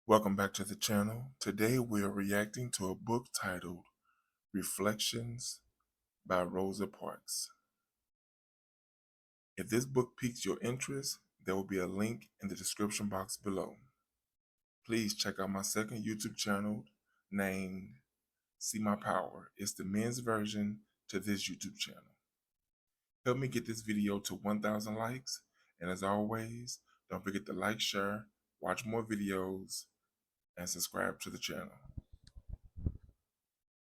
Welcome back to the channel. Today we are reacting to a book titled Reflections by Rosa Parks. If this book piques your interest, there will be a link in the description box below. Please check out my second YouTube channel named See My Power. It's the men's version to this YouTube channel. Help me get this video to 1,000 likes, and as always, don't forget to like, share, watch more videos, and subscribe to the channel.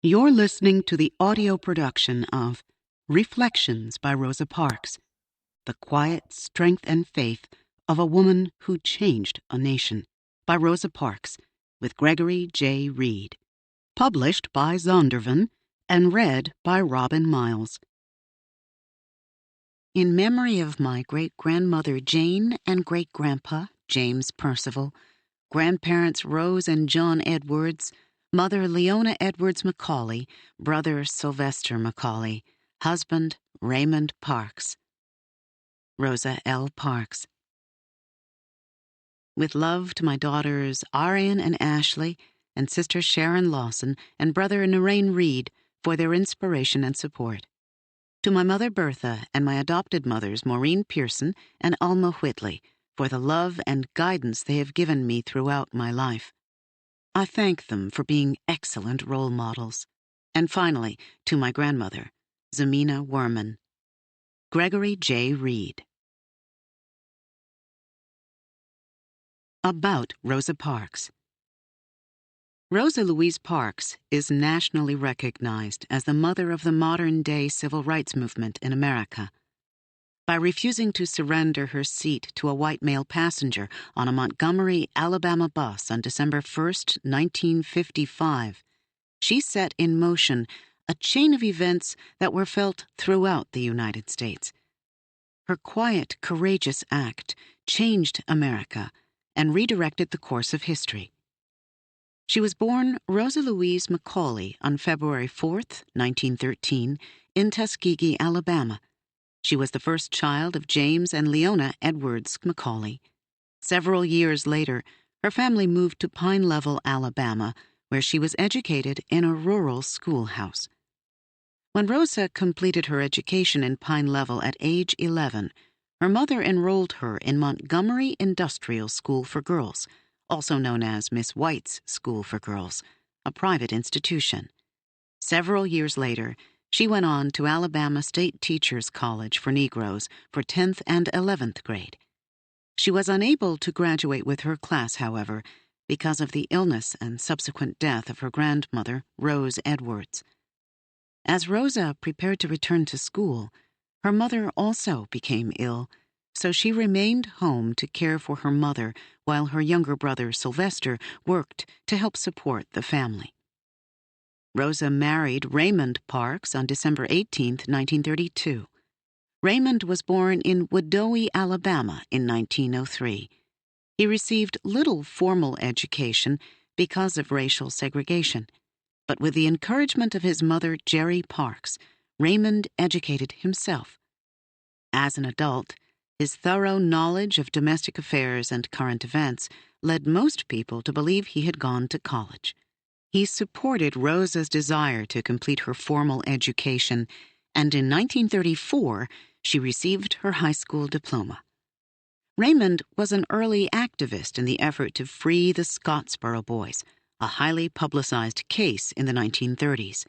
You're listening to the audio production of Reflections by Rosa Parks, The Quiet Strength and Faith of a Woman Who Changed a Nation, by Rosa Parks, with Gregory J. Reed. Published by Zondervan and read by Robin Miles. In memory of my great-grandmother Jane and great-grandpa James Percival, grandparents Rose and John Edwards, mother Leona Edwards Macaulay, brother Sylvester Macaulay, husband Raymond Parks. Rosa L. Parks. With love to my daughters Arian and Ashley, and sister Sharon Lawson, and brother Narain Reed for their inspiration and support. To my mother Bertha and my adopted mothers Maureen Pearson and Alma Whitley for the love and guidance they have given me throughout my life. I thank them for being excellent role models. And finally, to my grandmother, Zemina Werman. Gregory J. Reed. About Rosa Parks. Rosa Louise Parks is nationally recognized as the mother of the modern-day civil rights movement in America. By refusing to surrender her seat to a white male passenger on a Montgomery, Alabama bus on December 1, 1955, she set in motion a chain of events that were felt throughout the United States. Her quiet, courageous act changed America and redirected the course of history. She was born Rosa Louise Macaulay on February 4, 1913, in Tuskegee, Alabama. She was the first child of James and Leona Edwards Macaulay. Several years later, her family moved to Pine Level, Alabama, where she was educated in a rural schoolhouse. When Rosa completed her education in Pine Level at age 11, her mother enrolled her in Montgomery Industrial School for Girls, also known as Miss White's School for Girls, a private institution. Several years later, she went on to Alabama State Teachers College for Negroes for 10th and 11th grade. She was unable to graduate with her class, however, because of the illness and subsequent death of her grandmother, Rose Edwards. As Rosa prepared to return to school, her mother also became ill, so she remained home to care for her mother while her younger brother, Sylvester, worked to help support the family. Rosa married Raymond Parks on December 18, 1932. Raymond was born in Wedowee, Alabama in 1903. He received little formal education because of racial segregation, but with the encouragement of his mother, Jerry Parks, Raymond educated himself. As an adult, his thorough knowledge of domestic affairs and current events led most people to believe he had gone to college. He supported Rosa's desire to complete her formal education, and in 1934, she received her high school diploma. Raymond was an early activist in the effort to free the Scottsboro Boys, a highly publicized case in the 1930s.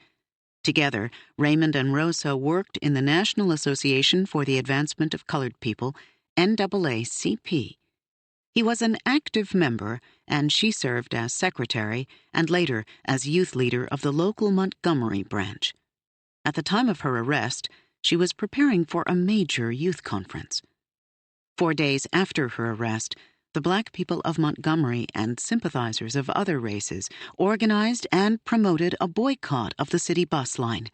Together, Raymond and Rosa worked in the National Association for the Advancement of Colored People, NAACP. He was an active member, and she served as secretary and later as youth leader of the local Montgomery branch. At the time of her arrest, she was preparing for a major youth conference. 4 days after her arrest, the black people of Montgomery and sympathizers of other races organized and promoted a boycott of the city bus line.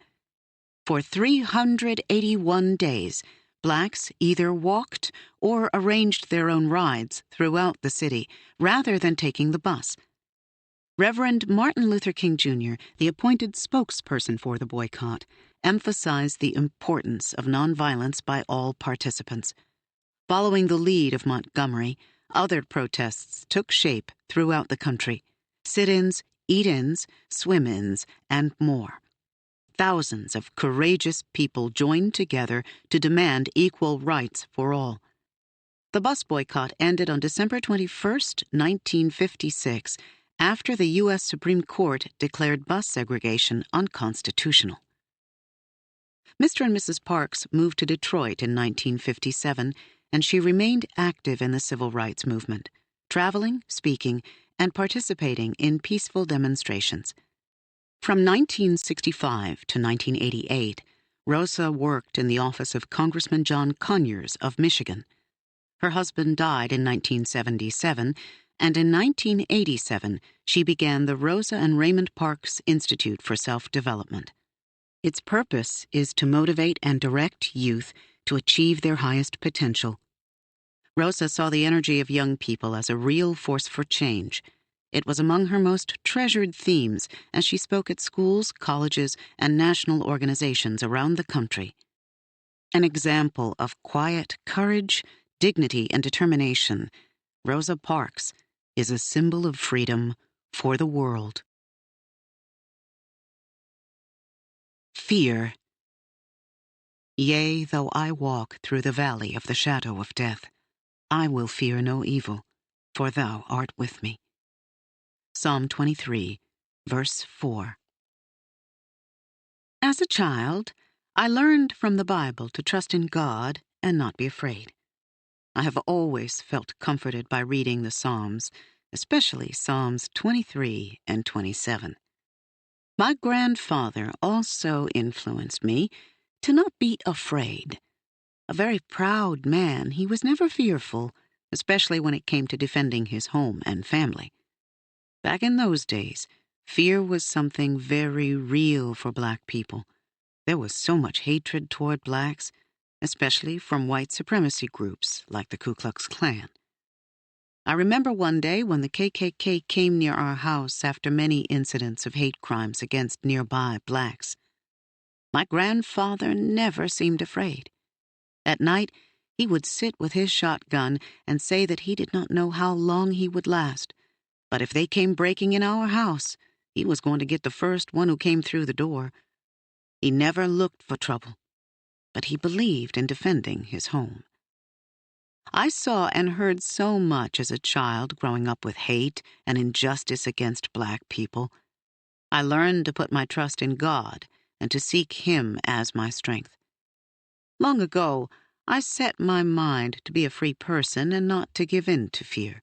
For 381 days, blacks either walked or arranged their own rides throughout the city rather than taking the bus. Reverend Martin Luther King Jr., the appointed spokesperson for the boycott, emphasized the importance of nonviolence by all participants. Following the lead of Montgomery, Other protests took shape throughout the country. Sit-ins, eat-ins, swim-ins, and more. Thousands of courageous people joined together to demand equal rights for all. The bus boycott ended on December 21st, 1956, after the U.S. Supreme Court declared bus segregation unconstitutional. Mr. and Mrs. Parks moved to Detroit in 1957, and she remained active in the civil rights movement, traveling, speaking, and participating in peaceful demonstrations. From 1965 to 1988, Rosa worked in the office of Congressman John Conyers of Michigan. Her husband died in 1977, and in 1987 she began the Rosa and Raymond Parks Institute for Self-Development. Its purpose is to motivate and direct youth to achieve their highest potential. Rosa saw the energy of young people as a real force for change. It was among her most treasured themes as she spoke at schools, colleges, and national organizations around the country. An example of quiet courage, dignity, and determination, Rosa Parks is a symbol of freedom for the world. Fear. Yea, though I walk through the valley of the shadow of death, I will fear no evil, for thou art with me. Psalm 23, verse 4. As a child, I learned from the Bible to trust in God and not be afraid. I have always felt comforted by reading the Psalms, especially Psalms 23 and 27. My grandfather also influenced me to not be afraid. A very proud man, he was never fearful, especially when it came to defending his home and family. Back in those days, fear was something very real for Black people. There was so much hatred toward Blacks, especially from white supremacy groups like the Ku Klux Klan. I remember one day when the KKK came near our house after many incidents of hate crimes against nearby Blacks. My grandfather never seemed afraid. At night, he would sit with his shotgun and say that he did not know how long he would last, but if they came breaking in our house, he was going to get the first one who came through the door. He never looked for trouble, but he believed in defending his home. I saw and heard so much as a child growing up with hate and injustice against Black people. I learned to put my trust in God and to seek Him as my strength. Long ago, I set my mind to be a free person and not to give in to fear.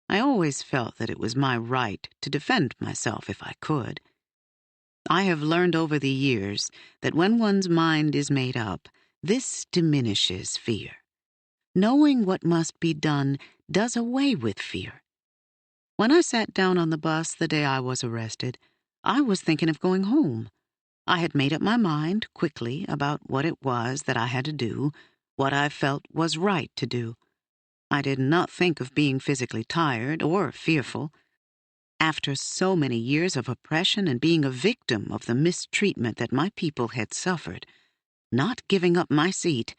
I always felt that it was my right to defend myself if I could. I have learned over the years that when one's mind is made up, this diminishes fear. Knowing what must be done does away with fear. When I sat down on the bus the day I was arrested, I was thinking of going home. I had made up my mind quickly about what it was that I had to do, what I felt was right to do. I did not think of being physically tired or fearful. After so many years of oppression and being a victim of the mistreatment that my people had suffered, not giving up my seat,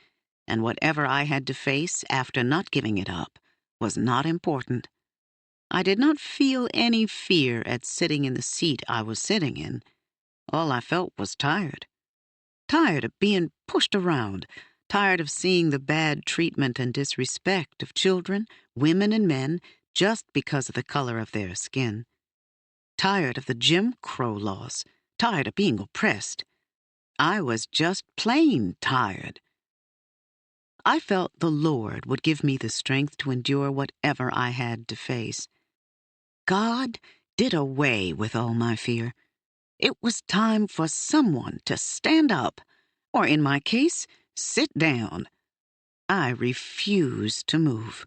and whatever I had to face after not giving it up, was not important. I did not feel any fear at sitting in the seat I was sitting in. All I felt was tired. Tired of being pushed around, tired of seeing the bad treatment and disrespect of children, women, and men just because of the color of their skin. Tired of the Jim Crow laws, tired of being oppressed. I was just plain tired. I felt the Lord would give me the strength to endure whatever I had to face. God did away with all my fear. It was time for someone to stand up, or in my case, sit down. I refused to move.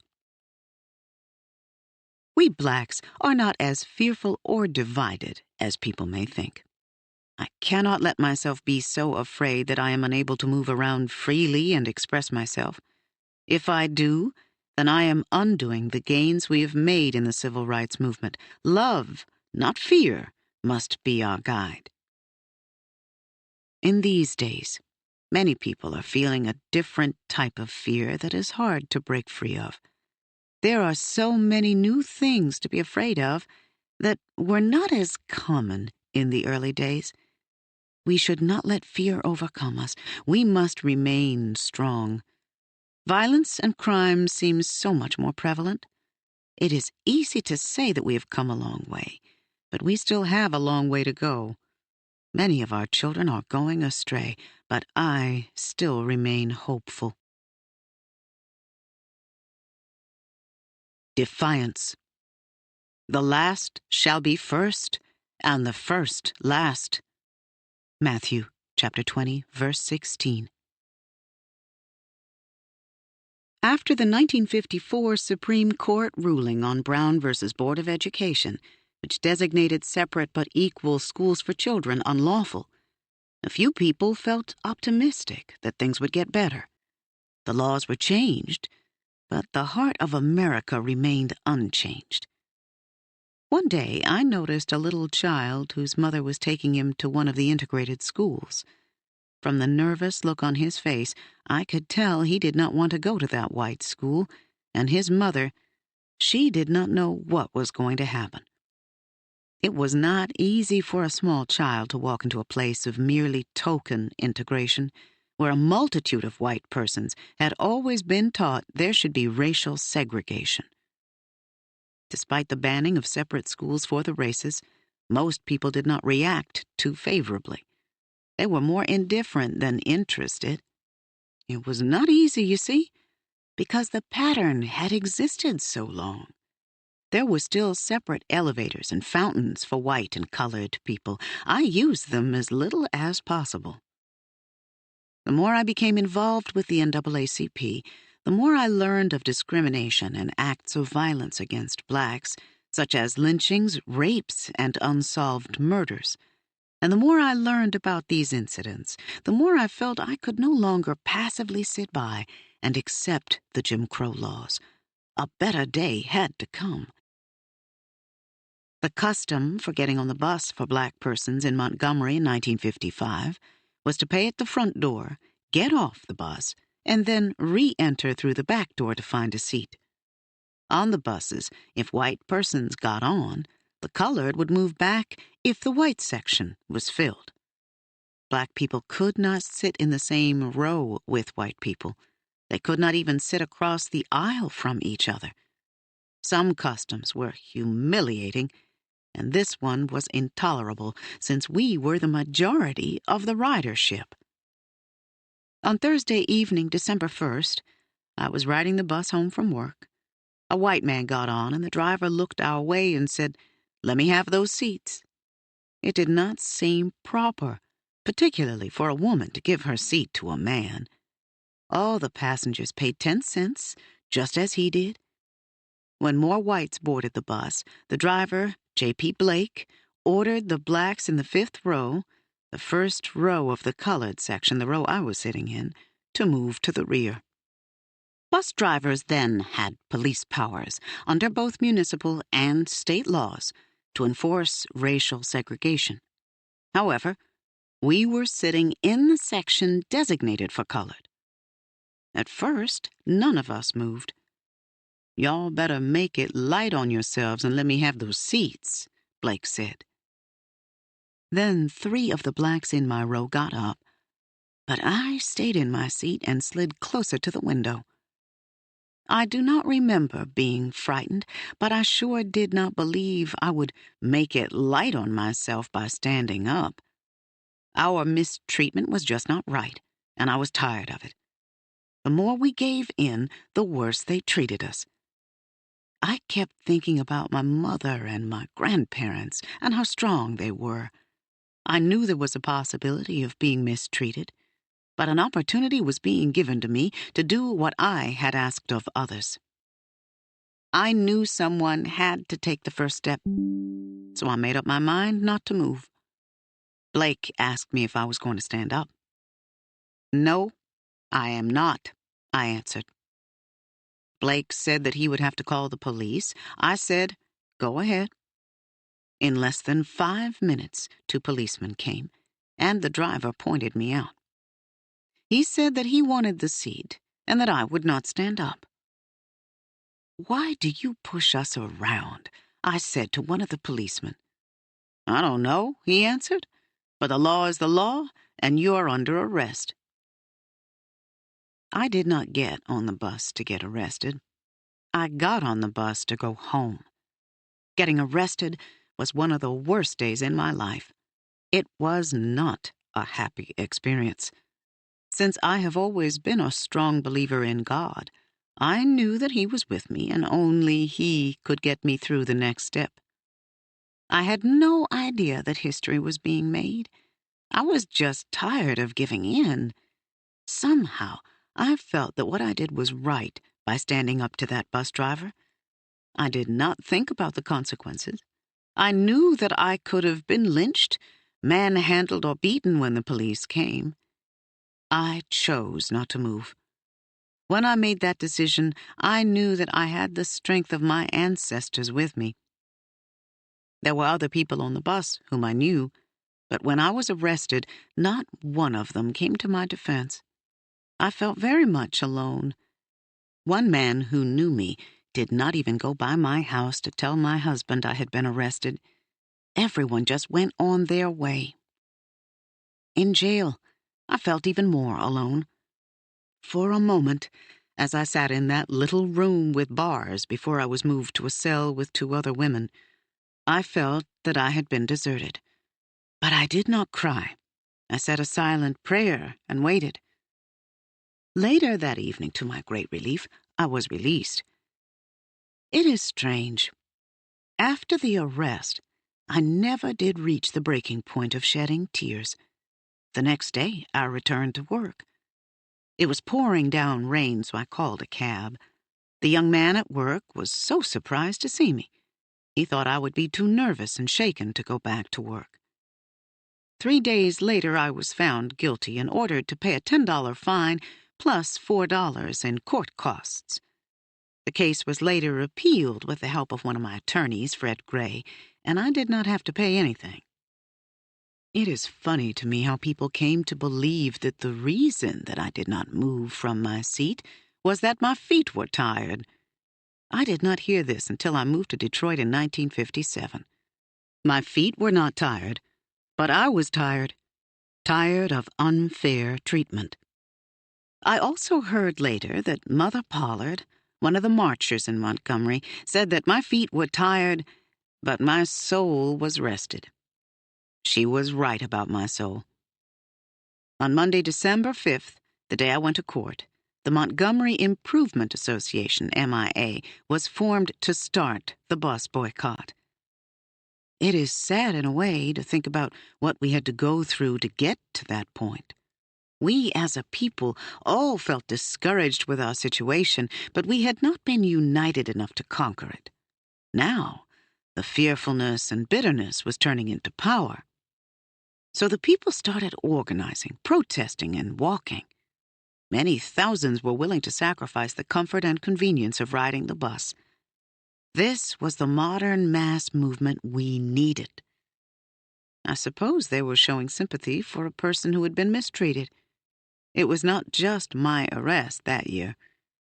We Blacks are not as fearful or divided as people may think. I cannot let myself be so afraid that I am unable to move around freely and express myself. If I do, then I am undoing the gains we have made in the civil rights movement. Love, not fear, must be our guide. In these days, many people are feeling a different type of fear that is hard to break free of. There are so many new things to be afraid of that were not as common in the early days. We should not let fear overcome us. We must remain strong. Violence and crime seem so much more prevalent. It is easy to say that we have come a long way, but we still have a long way to go. Many of our children are going astray, but I still remain hopeful. Defiance. The last shall be first, and the first last. Matthew chapter 20, verse 16. After the 1954 Supreme Court ruling on Brown v. Board of Education, which designated separate but equal schools for children unlawful, a few people felt optimistic that things would get better. The laws were changed, but the heart of America remained unchanged. One day, I noticed a little child whose mother was taking him to one of the integrated schools. From the nervous look on his face, I could tell he did not want to go to that white school, and his mother, she did not know what was going to happen. It was not easy for a small child to walk into a place of merely token integration, where a multitude of white persons had always been taught there should be racial segregation. Despite the banning of separate schools for the races, most people did not react too favorably. They were more indifferent than interested. It was not easy, you see, because the pattern had existed so long. There were still separate elevators and fountains for white and colored people. I used them as little as possible. The more I became involved with the NAACP, the more I learned of discrimination and acts of violence against blacks, such as lynchings, rapes, and unsolved murders. And the more I learned about these incidents, the more I felt I could no longer passively sit by and accept the Jim Crow laws. A better day had to come. The custom for getting on the bus for black persons in Montgomery in 1955 was to pay at the front door, get off the bus, and then re-enter through the back door to find a seat. On the buses, if white persons got on, the colored would move back if the white section was filled. Black people could not sit in the same row with white people. They could not even sit across the aisle from each other. Some customs were humiliating, and this one was intolerable since we were the majority of the ridership. On Thursday evening, December 1st, I was riding the bus home from work. A white man got on, and the driver looked our way and said, "Let me have those seats." It did not seem proper, particularly for a woman to give her seat to a man. All the passengers paid 10 cents, just as he did. When more whites boarded the bus, the driver, J.P. Blake, ordered the blacks in the 5th row, the first row of the colored section, the row I was sitting in, to move to the rear. Bus drivers then had police powers, under both municipal and state laws, to enforce racial segregation. However, we were sitting in the section designated for colored. At first, none of us moved. "Y'all better make it light on yourselves and let me have those seats," Blake said. Then 3 of the blacks in my row got up, but I stayed in my seat and slid closer to the window. I do not remember being frightened, but I sure did not believe I would make it light on myself by standing up. Our mistreatment was just not right, and I was tired of it. The more we gave in, the worse they treated us. I kept thinking about my mother and my grandparents and how strong they were. I knew there was a possibility of being mistreated, but an opportunity was being given to me to do what I had asked of others. I knew someone had to take the first step, so I made up my mind not to move. Blake asked me if I was going to stand up. "No, I am not," I answered. Blake said that he would have to call the police. I said, "Go ahead." In less than 5 minutes, 2 policemen came, and the driver pointed me out. He said that he wanted the seat and that I would not stand up. "Why do you push us around?" I said to one of the policemen. "I don't know," he answered, "but the law is the law, and you're under arrest." I did not get on the bus to get arrested. I got on the bus to go home. Getting arrested was one of the worst days in my life. It was not a happy experience. Since I have always been a strong believer in God, I knew that He was with me and only He could get me through the next step. I had no idea that history was being made. I was just tired of giving in. Somehow, I felt that what I did was right by standing up to that bus driver. I did not think about the consequences. I knew that I could have been lynched, manhandled, or beaten when the police came. I chose not to move. When I made that decision, I knew that I had the strength of my ancestors with me. There were other people on the bus whom I knew, but when I was arrested, not one of them came to my defense. I felt very much alone. One man who knew me did not even go by my house to tell my husband I had been arrested. Everyone just went on their way. In jail, I felt even more alone. For a moment, as I sat in that little room with bars before I was moved to a cell with 2 other women, I felt that I had been deserted. But I did not cry. I said a silent prayer and waited. Later that evening, to my great relief, I was released. It is strange. After the arrest, I never did reach the breaking point of shedding tears. The next day, I returned to work. It was pouring down rain, so I called a cab. The young man at work was so surprised to see me. He thought I would be too nervous and shaken to go back to work. 3 days later, I was found guilty and ordered to pay a $10 fine plus $4 in court costs. The case was later appealed with the help of one of my attorneys, Fred Gray, and I did not have to pay anything. It is funny to me how people came to believe that the reason that I did not move from my seat was that my feet were tired. I did not hear this until I moved to Detroit in 1957. My feet were not tired, but I was tired of unfair treatment. I also heard later that Mother Pollard, one of the marchers in Montgomery, said that my feet were tired, but my soul was rested. She was right about my soul. On Monday, December 5th, the day I went to court, the Montgomery Improvement Association, MIA, was formed to start the bus boycott. It is sad in a way to think about what we had to go through to get to that point. We as a people all felt discouraged with our situation, but we had not been united enough to conquer it. Now, the fearfulness and bitterness was turning into power. So the people started organizing, protesting, and walking. Many thousands were willing to sacrifice the comfort and convenience of riding the bus. This was the modern mass movement we needed. I suppose they were showing sympathy for a person who had been mistreated. It was not just my arrest that year.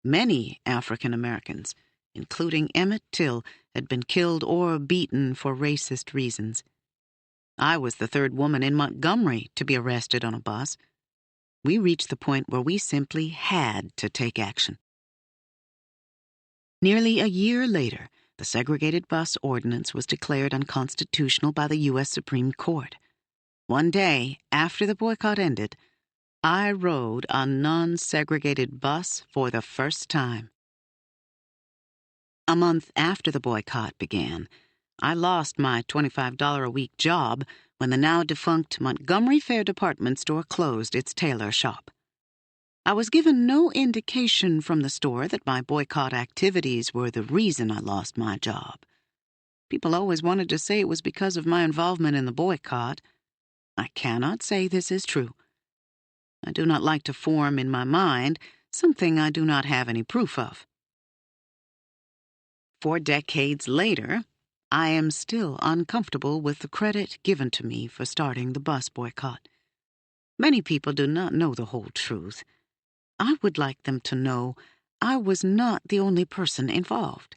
Many African Americans, including Emmett Till, had been killed or beaten for racist reasons. I was the 3rd woman in Montgomery to be arrested on a bus. We reached the point where we simply had to take action. Nearly a year later, the segregated bus ordinance was declared unconstitutional by the U.S. Supreme Court. One day, after the boycott ended, I rode a non-segregated bus for the first time. A month after the boycott began, I lost my $25 a week job when the now-defunct Montgomery Fair department store closed its tailor shop. I was given no indication from the store that my boycott activities were the reason I lost my job. People always wanted to say it was because of my involvement in the boycott. I cannot say this is true. I do not like to form in my mind something I do not have any proof of. 4 decades later, I am still uncomfortable with the credit given to me for starting the bus boycott. Many people do not know the whole truth. I would like them to know I was not the only person involved.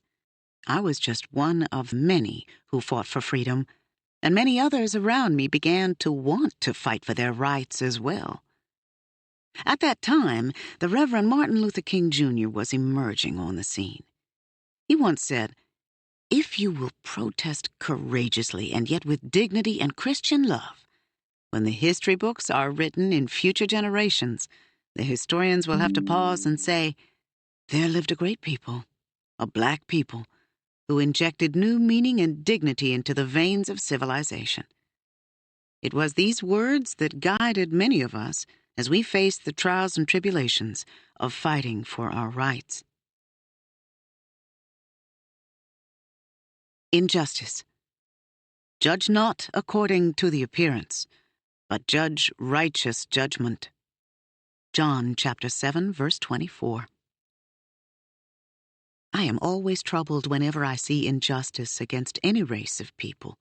I was just one of many who fought for freedom, and many others around me began to want to fight for their rights as well. At that time, the Reverend Martin Luther King Jr. was emerging on the scene. He once said, "If you will protest courageously and yet with dignity and Christian love, when the history books are written in future generations, the historians will have to pause and say, 'There lived a great people, a black people, who injected new meaning and dignity into the veins of civilization.'" It was these words that guided many of us as we faced the trials and tribulations of fighting for our rights. Injustice. Judge not according to the appearance, but judge righteous judgment. John chapter 7, verse 24. I am always troubled whenever I see injustice against any race of people.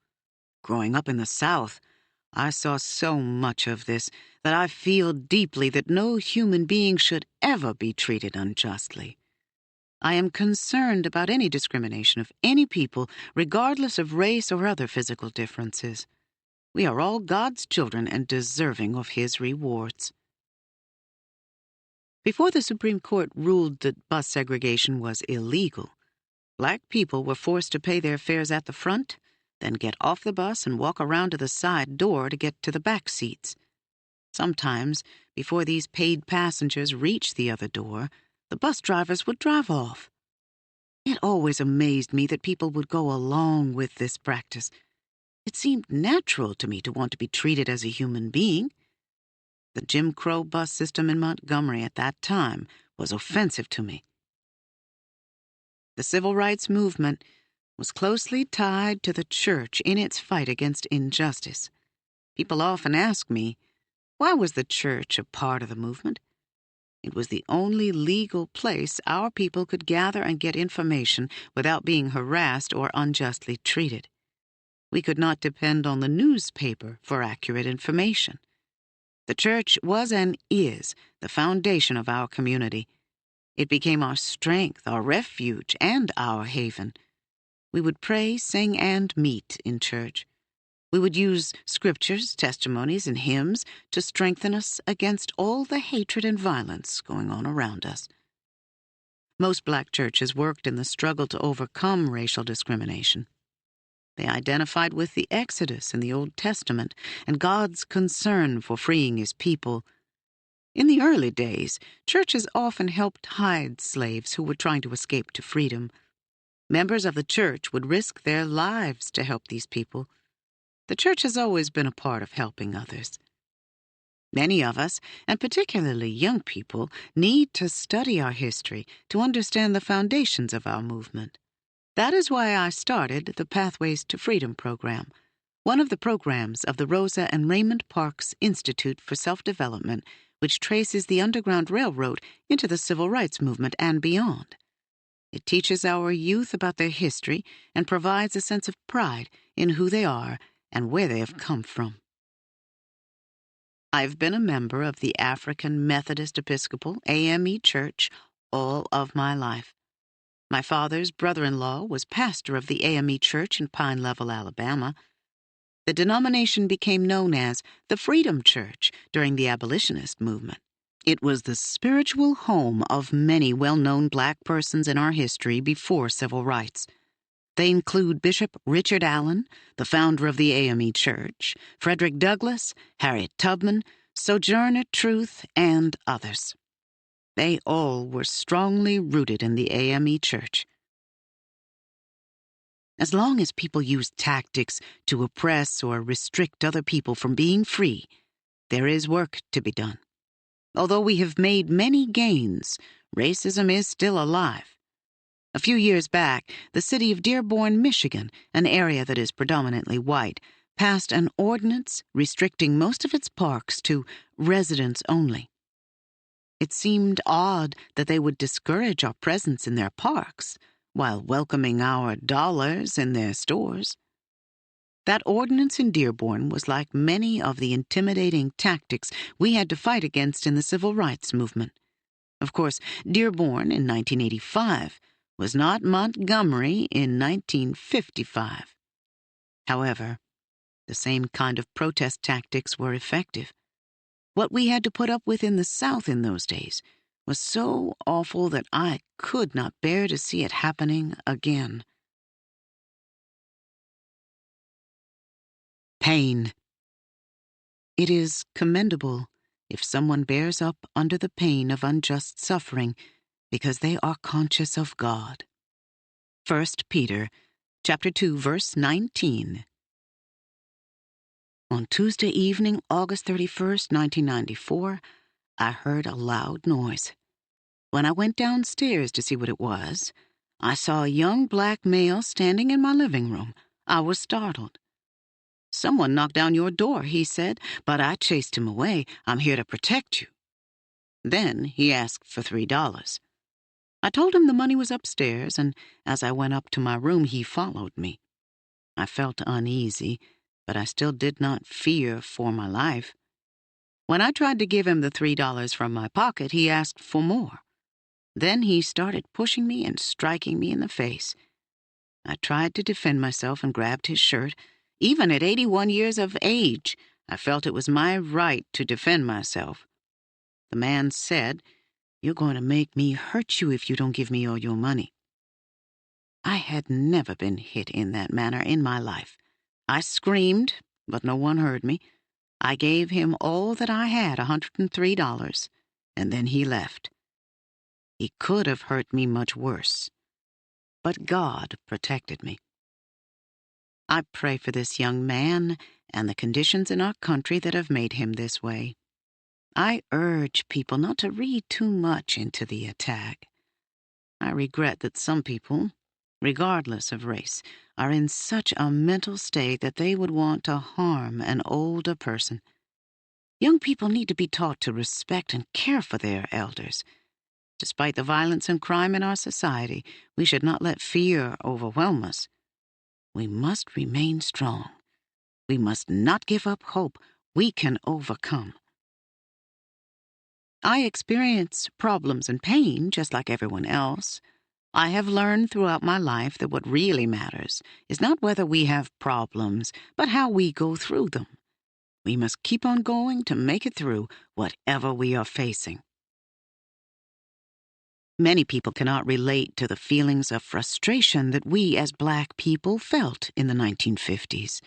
Growing up in the South, I saw so much of this that I feel deeply that no human being should ever be treated unjustly. I am concerned about any discrimination of any people, regardless of race or other physical differences. We are all God's children and deserving of His rewards. Before the Supreme Court ruled that bus segregation was illegal, black people were forced to pay their fares at the front, then get off the bus and walk around to the side door to get to the back seats. Sometimes, before these paid passengers reached the other door, the bus drivers would drive off. It always amazed me that people would go along with this practice. It seemed natural to me to want to be treated as a human being. The Jim Crow bus system in Montgomery at that time was offensive to me. The civil rights movement was closely tied to the church in its fight against injustice. People often ask me, why was the church a part of the movement? It was the only legal place our people could gather and get information without being harassed or unjustly treated. We could not depend on the newspaper for accurate information. The church was and is the foundation of our community. It became our strength, our refuge, and our haven. We would pray, sing, and meet in church. We would use scriptures, testimonies, and hymns to strengthen us against all the hatred and violence going on around us. Most black churches worked in the struggle to overcome racial discrimination. They identified with the Exodus in the Old Testament and God's concern for freeing His people. In the early days, churches often helped hide slaves who were trying to escape to freedom. Members of the church would risk their lives to help these people. The church has always been a part of helping others. Many of us, and particularly young people, need to study our history to understand the foundations of our movement. That is why I started the Pathways to Freedom program, one of the programs of the Rosa and Raymond Parks Institute for Self-Development, which traces the Underground Railroad into the Civil Rights Movement and beyond. It teaches our youth about their history and provides a sense of pride in who they are and where they have come from. I've been a member of the African Methodist Episcopal AME Church all of my life. My father's brother-in-law was pastor of the AME Church in Pine Level, Alabama. The denomination became known as the Freedom Church during the abolitionist movement. It was the spiritual home of many well-known black persons in our history before civil rights. They include Bishop Richard Allen, the founder of the AME Church, Frederick Douglass, Harriet Tubman, Sojourner Truth, and others. They all were strongly rooted in the AME Church. As long as people use tactics to oppress or restrict other people from being free, there is work to be done. Although we have made many gains, racism is still alive. A few years back, the city of Dearborn, Michigan, an area that is predominantly white, passed an ordinance restricting most of its parks to residents only. It seemed odd that they would discourage our presence in their parks while welcoming our dollars in their stores. That ordinance in Dearborn was like many of the intimidating tactics we had to fight against in the civil rights movement. Of course, Dearborn in 1985 was not Montgomery in 1955. However, the same kind of protest tactics were effective. What we had to put up with in the South in those days was so awful that I could not bear to see it happening again. Pain. It is commendable if someone bears up under the pain of unjust suffering because they are conscious of God. 1 Peter chapter 2, verse 19. On Tuesday evening, August 31st, 1994, I heard a loud noise. When I went downstairs to see what it was, I saw a young black male standing in my living room. I was startled. "Someone knocked down your door," he said, but I chased him away. "I'm here to protect you." Then he asked for $3. I told him the money was upstairs, and as I went up to my room, he followed me. I felt uneasy, but I still did not fear for my life. When I tried to give him the $3 from my pocket, he asked for more. Then he started pushing me and striking me in the face. I tried to defend myself and grabbed his shirt. Even at 81 years of age, I felt it was my right to defend myself. The man said, "You're going to make me hurt you if you don't give me all your money." I had never been hit in that manner in my life. I screamed, but no one heard me. I gave him all that I had, $103, and then he left. He could have hurt me much worse, but God protected me. I pray for this young man and the conditions in our country that have made him this way. I urge people not to read too much into the attack. I regret that some people, regardless of race, are in such a mental state that they would want to harm an older person. Young people need to be taught to respect and care for their elders. Despite the violence and crime in our society, we should not let fear overwhelm us. We must remain strong. We must not give up hope. We can overcome. I experience problems and pain just like everyone else. I have learned throughout my life that what really matters is not whether we have problems, but how we go through them. We must keep on going to make it through whatever we are facing. Many people cannot relate to the feelings of frustration that we as Black people felt in the 1950s.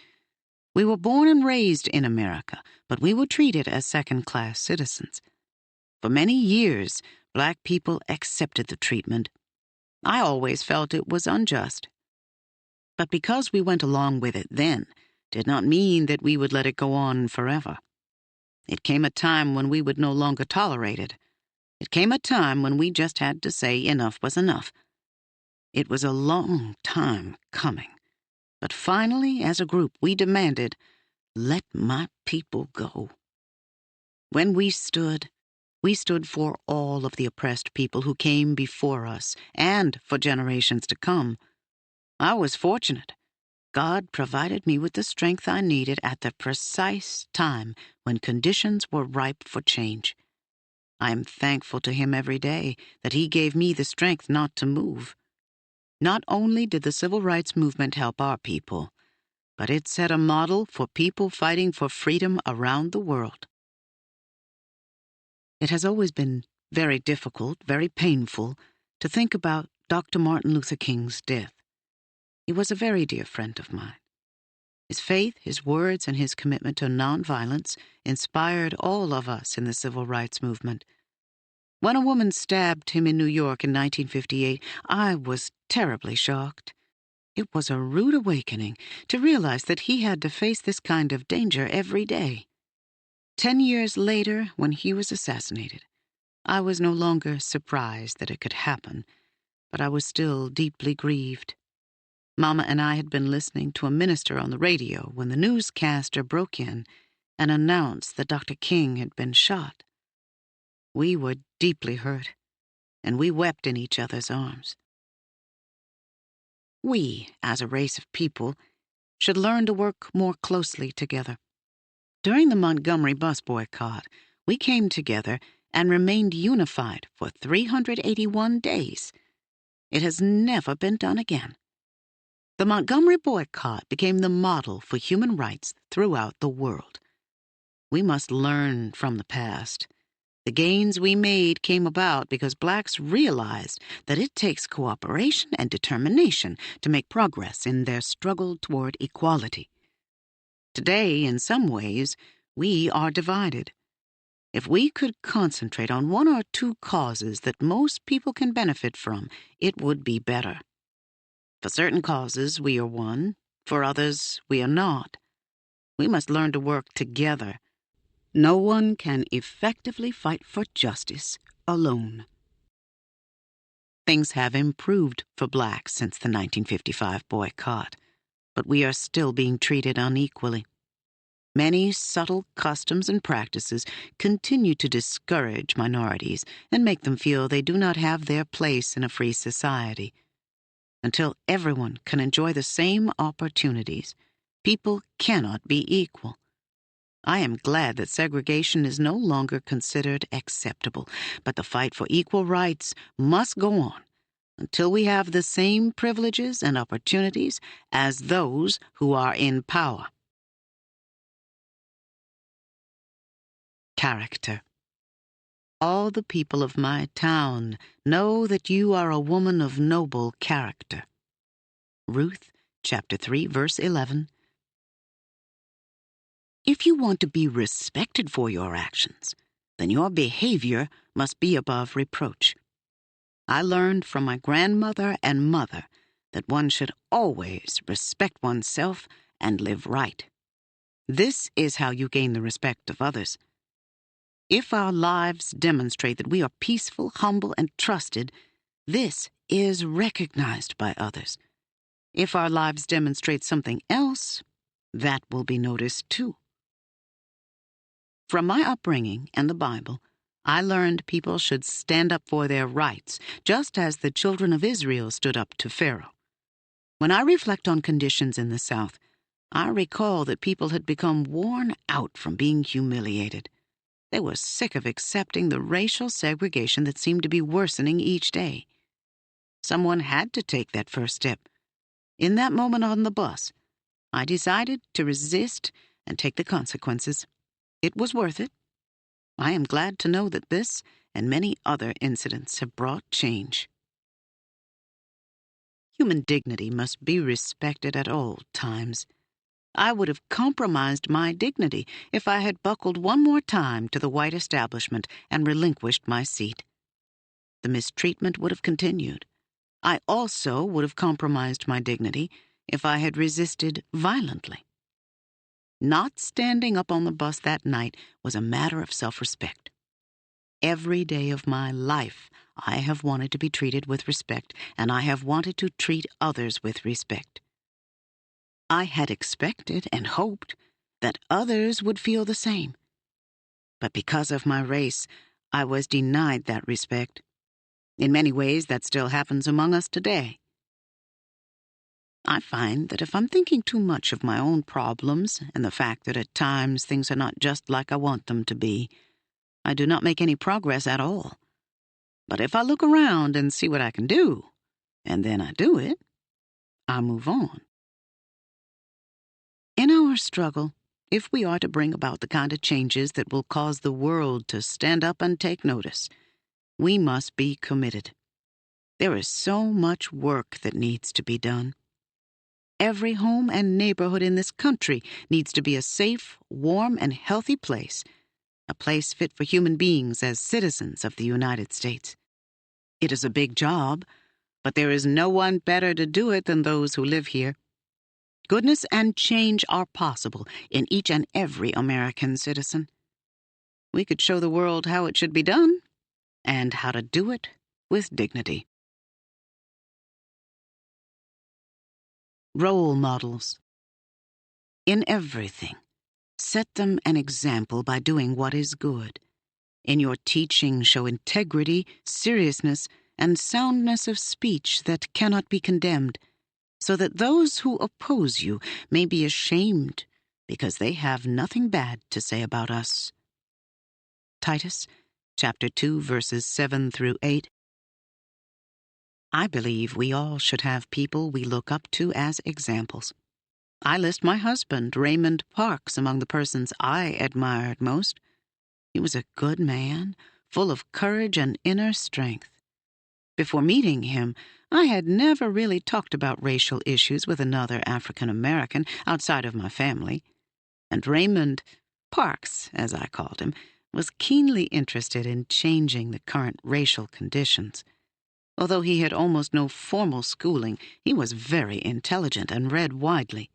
We were born and raised in America, but we were treated as second-class citizens. For many years, Black people accepted the treatment. I always felt it was unjust. But because we went along with it then, did not mean that we would let it go on forever. It came a time when we would no longer tolerate it. It came a time when we just had to say enough was enough. It was a long time coming. But finally, as a group, we demanded, "Let my people go." When we stood for all of the oppressed people who came before us and for generations to come. I was fortunate. God provided me with the strength I needed at the precise time when conditions were ripe for change. I am thankful to Him every day that He gave me the strength not to move. Not only did the civil rights movement help our people, but it set a model for people fighting for freedom around the world. It has always been very difficult, very painful, to think about Dr. Martin Luther King's death. He was a very dear friend of mine. His faith, his words, and his commitment to nonviolence inspired all of us in the civil rights movement. When a woman stabbed him in New York in 1958, I was terribly shocked. It was a rude awakening to realize that he had to face this kind of danger every day. 10 years later, when he was assassinated, I was no longer surprised that it could happen, but I was still deeply grieved. Mama and I had been listening to a minister on the radio when the newscaster broke in and announced that Dr. King had been shot. We were deeply hurt, and we wept in each other's arms. We, as a race of people, should learn to work more closely together. During the Montgomery bus boycott, we came together and remained unified for 381 days. It has never been done again. The Montgomery boycott became the model for human rights throughout the world. We must learn from the past. The gains we made came about because blacks realized that it takes cooperation and determination to make progress in their struggle toward equality. Today, in some ways, we are divided. If we could concentrate on one or two causes that most people can benefit from, it would be better. For certain causes, we are one. For others, we are not. We must learn to work together. No one can effectively fight for justice alone. Things have improved for blacks since the 1955 boycott, but we are still being treated unequally. Many subtle customs and practices continue to discourage minorities and make them feel they do not have their place in a free society. Until everyone can enjoy the same opportunities, people cannot be equal. I am glad that segregation is no longer considered acceptable, but the fight for equal rights must go on until we have the same privileges and opportunities as those who are in power. Character. All the people of my town know that you are a woman of noble character. Ruth, chapter 3, verse 11. If you want to be respected for your actions, then your behavior must be above reproach. I learned from my grandmother and mother that one should always respect oneself and live right. This is how you gain the respect of others. If our lives demonstrate that we are peaceful, humble, and trusted, this is recognized by others. If our lives demonstrate something else, that will be noticed too. From my upbringing and the Bible, I learned people should stand up for their rights, just as the children of Israel stood up to Pharaoh. When I reflect on conditions in the South, I recall that people had become worn out from being humiliated. They were sick of accepting the racial segregation that seemed to be worsening each day. Someone had to take that first step. In that moment on the bus, I decided to resist and take the consequences. It was worth it. I am glad to know that this and many other incidents have brought change. Human dignity must be respected at all times. I would have compromised my dignity if I had buckled one more time to the white establishment and relinquished my seat. The mistreatment would have continued. I also would have compromised my dignity if I had resisted violently. Not standing up on the bus that night was a matter of self-respect. Every day of my life, I have wanted to be treated with respect, and I have wanted to treat others with respect. I had expected and hoped that others would feel the same. But because of my race, I was denied that respect. In many ways, that still happens among us today. I find that if I'm thinking too much of my own problems and the fact that at times things are not just like I want them to be, I do not make any progress at all. But if I look around and see what I can do, and then I do it, I move on. In our struggle, if we are to bring about the kind of changes that will cause the world to stand up and take notice, we must be committed. There is so much work that needs to be done. Every home and neighborhood in this country needs to be a safe, warm, and healthy place, a place fit for human beings as citizens of the United States. It is a big job, but there is no one better to do it than those who live here. Goodness and change are possible in each and every American citizen. We could show the world how it should be done and how to do it with dignity. Role models. In everything, set them an example by doing what is good. In your teaching, show integrity, seriousness, and soundness of speech that cannot be condemned, so that those who oppose you may be ashamed because they have nothing bad to say about us. Titus chapter 2, verses 7 through 8. I believe we all should have people we look up to as examples. I list my husband, Raymond Parks, among the persons I admired most. He was a good man, full of courage and inner strength. Before meeting him, I had never really talked about racial issues with another African American outside of my family, and Raymond Parks, as I called him, was keenly interested in changing the current racial conditions. Although he had almost no formal schooling, he was very intelligent and read widely.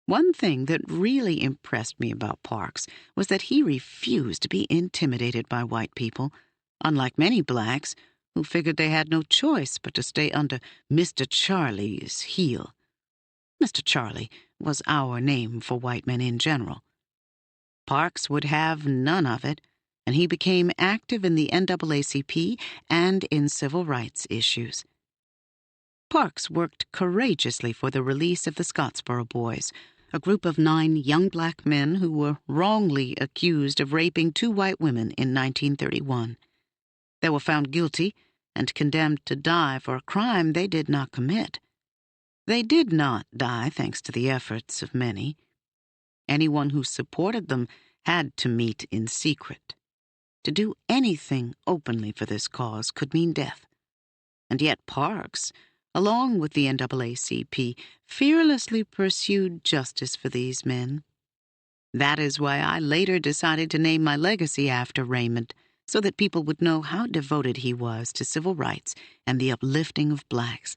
One thing that really impressed me about Parks was that he refused to be intimidated by white people, unlike many blacks who figured they had no choice but to stay under Mr. Charlie's heel. Mr. Charlie was our name for white men in general. Parks would have none of it, and he became active in the NAACP and in civil rights issues. Parks worked courageously for the release of the Scottsboro Boys, a group of 9 young black men who were wrongly accused of raping 2 white women in 1931. They were found guilty and condemned to die for a crime they did not commit. They did not die thanks to the efforts of many. Anyone who supported them had to meet in secret. To do anything openly for this cause could mean death. And yet Parks, along with the NAACP, fearlessly pursued justice for these men. That is why I later decided to name my legacy after Raymond, so that people would know how devoted he was to civil rights and the uplifting of blacks.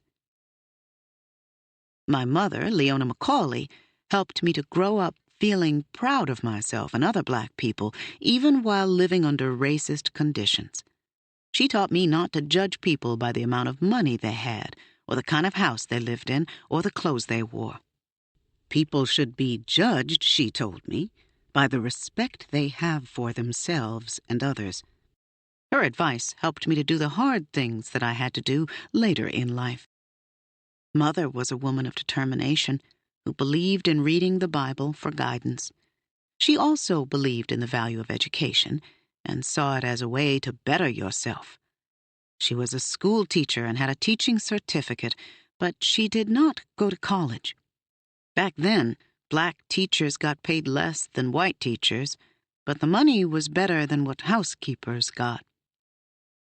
My mother, Leona McCauley, helped me to grow up feeling proud of myself and other black people, even while living under racist conditions. She taught me not to judge people by the amount of money they had, or the kind of house they lived in, or the clothes they wore. People should be judged, she told me, by the respect they have for themselves and others. Her advice helped me to do the hard things that I had to do later in life. Mother was a woman of determination who believed in reading the Bible for guidance. She also believed in the value of education and saw it as a way to better yourself. She was a school teacher and had a teaching certificate, but she did not go to college. Back then, black teachers got paid less than white teachers, but the money was better than what housekeepers got.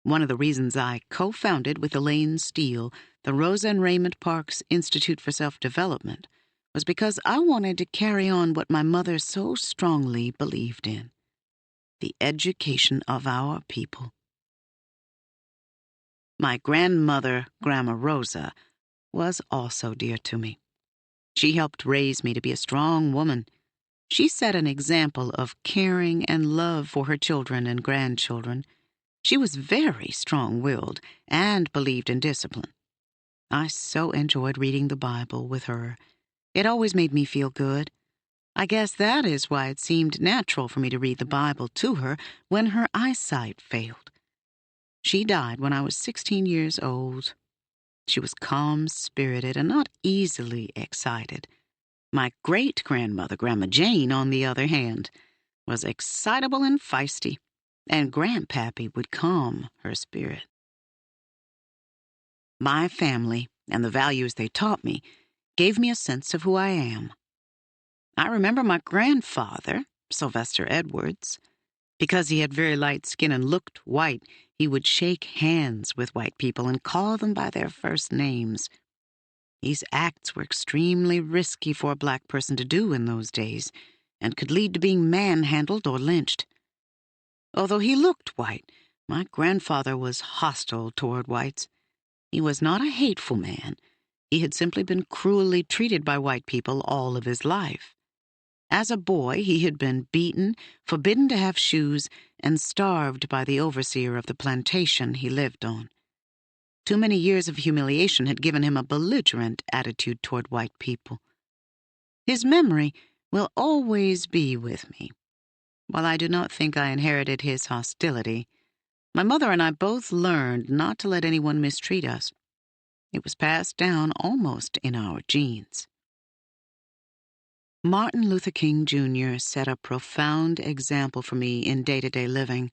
One of the reasons I co-founded with Elaine Steele the Rosa and Raymond Parks Institute for Self-Development was because I wanted to carry on what my mother so strongly believed in: the education of our people. My grandmother, Grandma Rosa, was also dear to me. She helped raise me to be a strong woman. She set an example of caring and love for her children and grandchildren. She was very strong-willed and believed in discipline. I so enjoyed reading the Bible with her. It always made me feel good. I guess that is why it seemed natural for me to read the Bible to her when her eyesight failed. She died when I was 16 years old. She was calm-spirited and not easily excited. My great-grandmother, Grandma Jane, on the other hand, was excitable and feisty, and Grandpappy would calm her spirit. My family and the values they taught me gave me a sense of who I am. I remember my grandfather, Sylvester Edwards. Because he had very light skin and looked white, he would shake hands with white people and call them by their first names. These acts were extremely risky for a black person to do in those days and could lead to being manhandled or lynched. Although he looked white, my grandfather was hostile toward whites. He was not a hateful man. He had simply been cruelly treated by white people all of his life. As a boy, he had been beaten, forbidden to have shoes, and starved by the overseer of the plantation he lived on. Too many years of humiliation had given him a belligerent attitude toward white people. His memory will always be with me. While I do not think I inherited his hostility, my mother and I both learned not to let anyone mistreat us. It was passed down almost in our genes. Martin Luther King Jr. set a profound example for me in day-to-day living.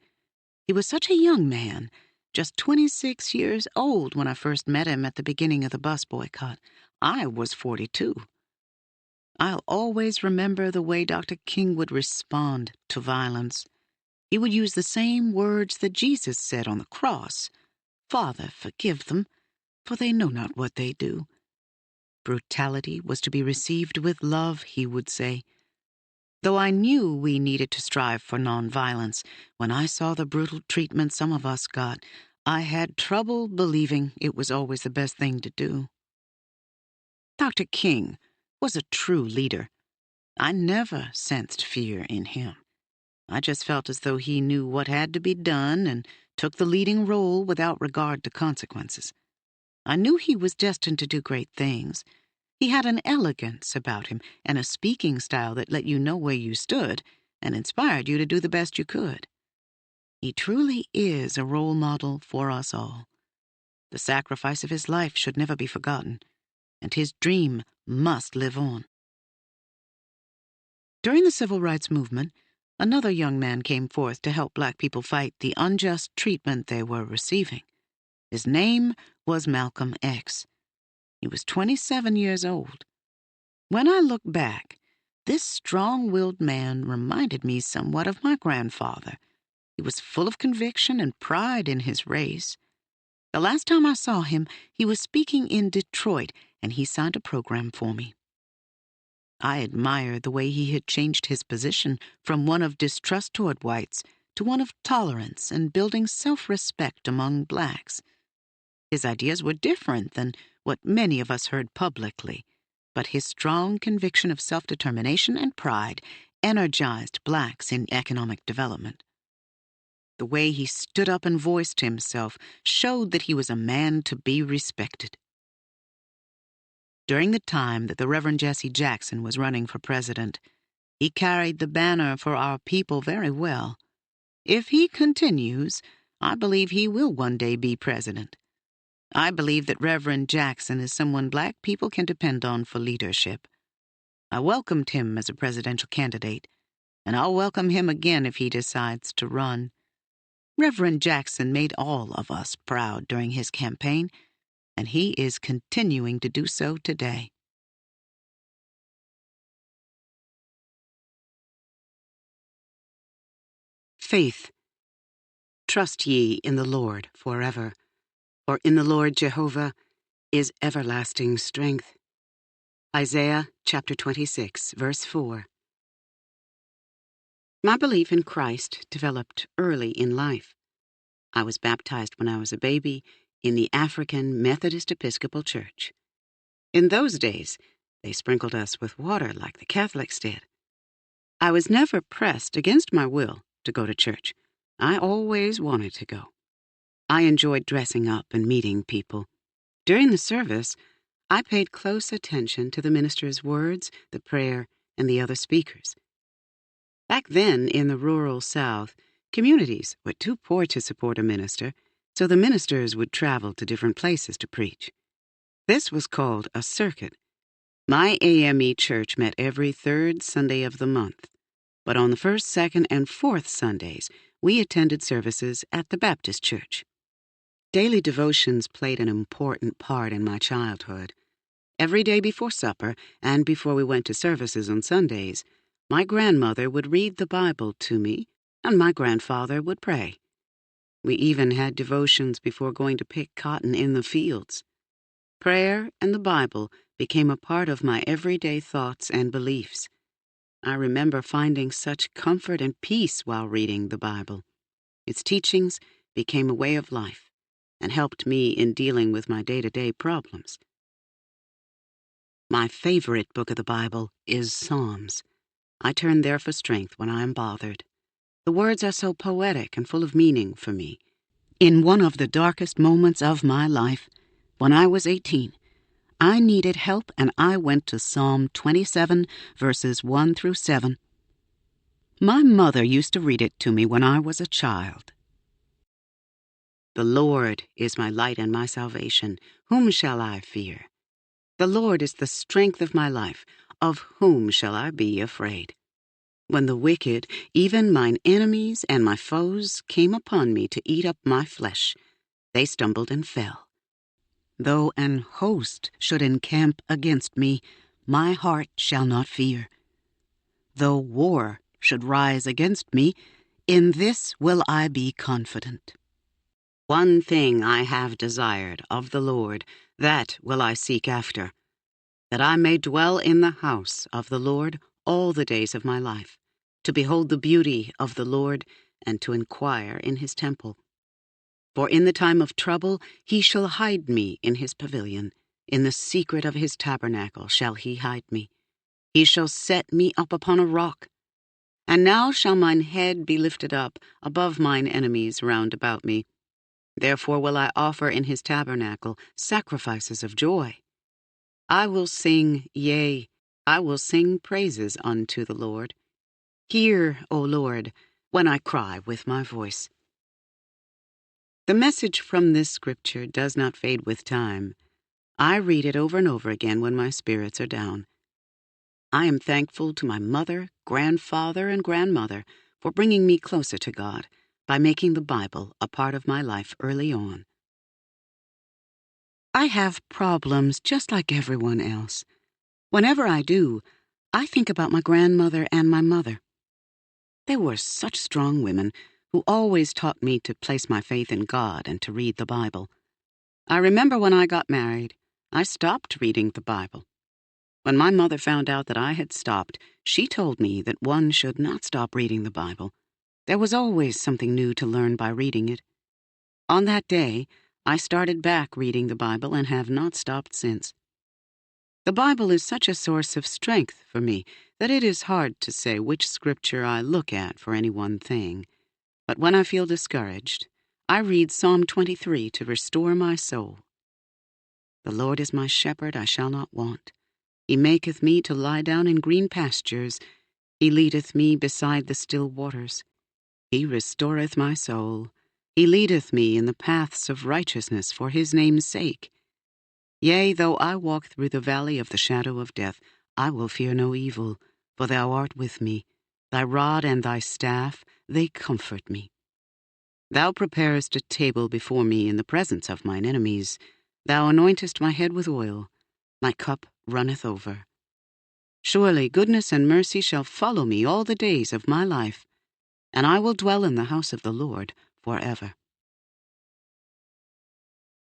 He was such a young man, just 26 years old when I first met him at the beginning of the bus boycott. I was 42. I'll always remember the way Dr. King would respond to violence. He would use the same words that Jesus said on the cross. "Father, forgive them, for they know not what they do." Brutality was to be received with love, he would say. Though I knew we needed to strive for nonviolence, when I saw the brutal treatment some of us got, I had trouble believing it was always the best thing to do. Dr. King was a true leader. I never sensed fear in him. I just felt as though he knew what had to be done and took the leading role without regard to consequences. I knew he was destined to do great things. He had an elegance about him and a speaking style that let you know where you stood and inspired you to do the best you could. He truly is a role model for us all. The sacrifice of his life should never be forgotten, and his dream must live on. During the Civil Rights Movement, another young man came forth to help Black people fight the unjust treatment they were receiving. His name was Malcolm X. He was 27 years old. When I look back, this strong-willed man reminded me somewhat of my grandfather. He was full of conviction and pride in his race. The last time I saw him, he was speaking in Detroit, and he signed a program for me. I admired the way he had changed his position from one of distrust toward whites to one of tolerance and building self-respect among Blacks. His ideas were different than what many of us heard publicly, but his strong conviction of self-determination and pride energized Blacks in economic development. The way he stood up and voiced himself showed that he was a man to be respected. During the time that the Reverend Jesse Jackson was running for president, he carried the banner for our people very well. If he continues, I believe he will one day be president. I believe that Reverend Jackson is someone Black people can depend on for leadership. I welcomed him as a presidential candidate, and I'll welcome him again if he decides to run. Reverend Jackson made all of us proud during his campaign, and he is continuing to do so today. Faith. Trust ye in the Lord forever, for in the Lord Jehovah is everlasting strength. Isaiah chapter 26, verse 4. My belief in Christ developed early in life. I was baptized when I was a baby in the African Methodist Episcopal Church. In those days, they sprinkled us with water like the Catholics did. I was never pressed against my will to go to church. I always wanted to go. I enjoyed dressing up and meeting people. During the service, I paid close attention to the minister's words, the prayer, and the other speakers. Back then, in the rural South, communities were too poor to support a minister, so the ministers would travel to different places to preach. This was called a circuit. My AME church met every third Sunday of the month, but on the first, second, and fourth Sundays, we attended services at the Baptist church. Daily devotions played an important part in my childhood. Every day before supper and before we went to services on Sundays, my grandmother would read the Bible to me, and my grandfather would pray. We even had devotions before going to pick cotton in the fields. Prayer and the Bible became a part of my everyday thoughts and beliefs. I remember finding such comfort and peace while reading the Bible. Its teachings became a way of life and helped me in dealing with my day-to-day problems. My favorite book of the Bible is Psalms. I turn there for strength when I am bothered. The words are so poetic and full of meaning for me. In one of the darkest moments of my life, when I was 18, I needed help and I went to Psalm 27, verses 1 through 7. My mother used to read it to me when I was a child. The Lord is my light and my salvation. Whom shall I fear? The Lord is the strength of my life. Of whom shall I be afraid? When the wicked, even mine enemies and my foes, came upon me to eat up my flesh, they stumbled and fell. Though an host should encamp against me, my heart shall not fear. Though war should rise against me, in this will I be confident. One thing I have desired of the Lord, that will I seek after, that I may dwell in the house of the Lord all the days of my life, to behold the beauty of the Lord, and to inquire in his temple. For in the time of trouble he shall hide me in his pavilion. In the secret of his tabernacle shall he hide me. He shall set me up upon a rock. And now shall mine head be lifted up above mine enemies round about me. Therefore will I offer in his tabernacle sacrifices of joy. I will sing, yea, I will sing praises unto the Lord. Hear, O Lord, when I cry with my voice. The message from this scripture does not fade with time. I read it over and over again when my spirits are down. I am thankful to my mother, grandfather, and grandmother for bringing me closer to God by making the Bible a part of my life early on. I have problems just like everyone else. Whenever I do, I think about my grandmother and my mother. They were such strong women who always taught me to place my faith in God and to read the Bible. I remember when I got married, I stopped reading the Bible. When my mother found out that I had stopped, she told me that one should not stop reading the Bible. There was always something new to learn by reading it. On that day, I started back reading the Bible and have not stopped since. The Bible is such a source of strength for me that it is hard to say which scripture I look at for any one thing. But when I feel discouraged, I read Psalm 23 to restore my soul. The Lord is my shepherd, I shall not want. He maketh me to lie down in green pastures. He leadeth me beside the still waters. He restoreth my soul. He leadeth me in the paths of righteousness for his name's sake. Yea, though I walk through the valley of the shadow of death, I will fear no evil, for thou art with me. Thy rod and thy staff, they comfort me. Thou preparest a table before me in the presence of mine enemies. Thou anointest my head with oil. My cup runneth over. Surely goodness and mercy shall follow me all the days of my life, and I will dwell in the house of the Lord forever.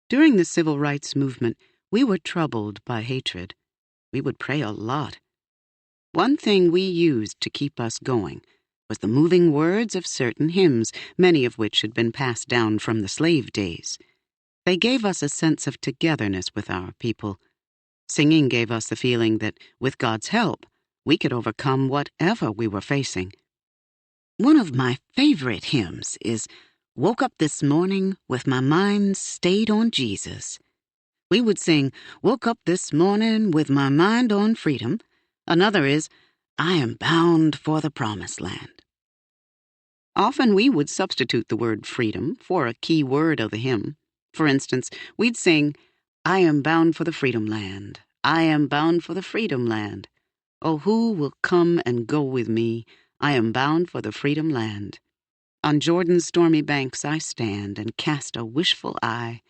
During the civil rights movement, we were troubled by hatred. We would pray a lot. One thing we used to keep us going was the moving words of certain hymns, many of which had been passed down from the slave days. They gave us a sense of togetherness with our people. Singing gave us the feeling that, with God's help, we could overcome whatever we were facing. One of my favorite hymns is "Woke Up This Morning with My Mind Stayed on Jesus." We would sing, "Woke up this morning with my mind on freedom." Another is, "I am bound for the promised land." Often we would substitute the word freedom for a key word of the hymn. For instance, we'd sing, "I am bound for the freedom land. I am bound for the freedom land. Oh, who will come and go with me? I am bound for the freedom land. On Jordan's stormy banks I stand and cast a wishful eye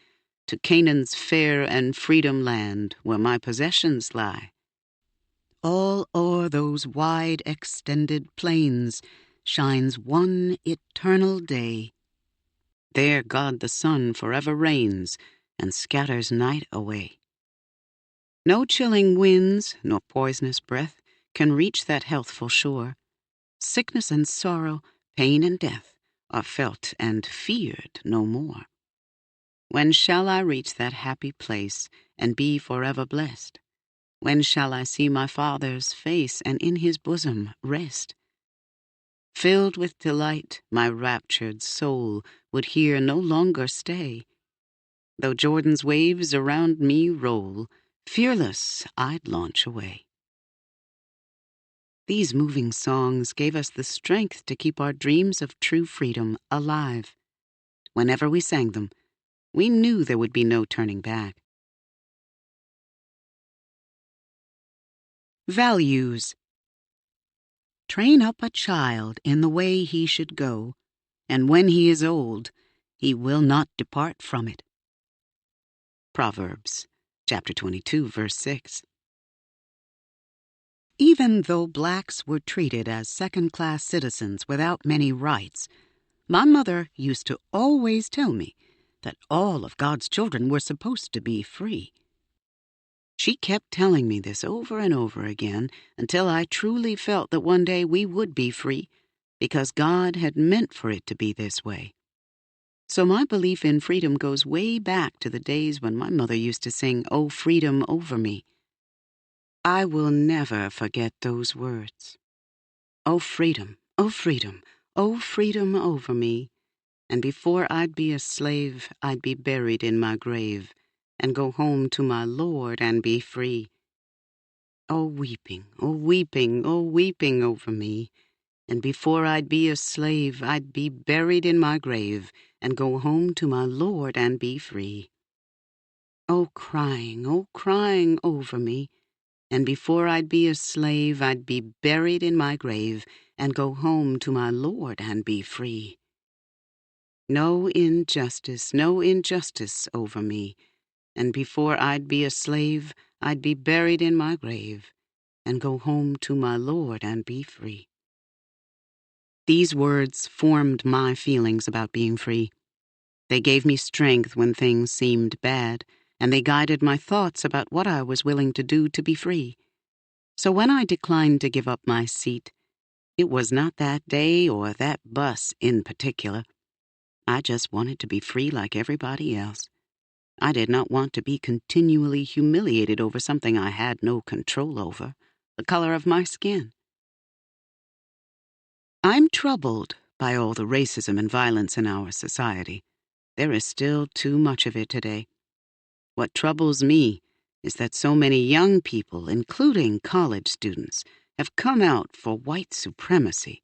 to Canaan's fair and freedom land where my possessions lie. All o'er those wide extended plains shines one eternal day. There God the sun forever reigns and scatters night away. No chilling winds nor poisonous breath can reach that healthful shore. Sickness and sorrow, pain and death are felt and feared no more. When shall I reach that happy place and be forever blessed? When shall I see my Father's face and in his bosom rest? Filled with delight, my raptured soul would here no longer stay. Though Jordan's waves around me roll, fearless I'd launch away. These moving songs gave us the strength to keep our dreams of true freedom alive. Whenever we sang them, we knew there would be no turning back. Values. Train up a child in the way he should go, and when he is old, he will not depart from it. Proverbs chapter 22, verse 6. Even though blacks were treated as second-class citizens without many rights, my mother used to always tell me that all of God's children were supposed to be free. She kept telling me this over and over again until I truly felt that one day we would be free because God had meant for it to be this way. So my belief in freedom goes way back to the days when my mother used to sing, "Oh, freedom over me." I will never forget those words. Oh, freedom, oh, freedom, oh, freedom over me. And before I'd be a slave, I'd be buried in my grave and go home to my Lord and be free. Oh, weeping, oh, weeping, oh, weeping over me. And before I'd be a slave, I'd be buried in my grave and go home to my Lord and be free. Oh, crying over me. And before I'd be a slave, I'd be buried in my grave and go home to my Lord and be free. No injustice over me. And before I'd be a slave, I'd be buried in my grave and go home to my Lord and be free. These words formed my feelings about being free. They gave me strength when things seemed bad, and they guided my thoughts about what I was willing to do to be free. So when I declined to give up my seat, it was not that day or that bus in particular. I just wanted to be free like everybody else. I did not want to be continually humiliated over something I had no control over, the color of my skin. I'm troubled by all the racism and violence in our society. There is still too much of it today. What troubles me is that so many young people, including college students, have come out for white supremacy.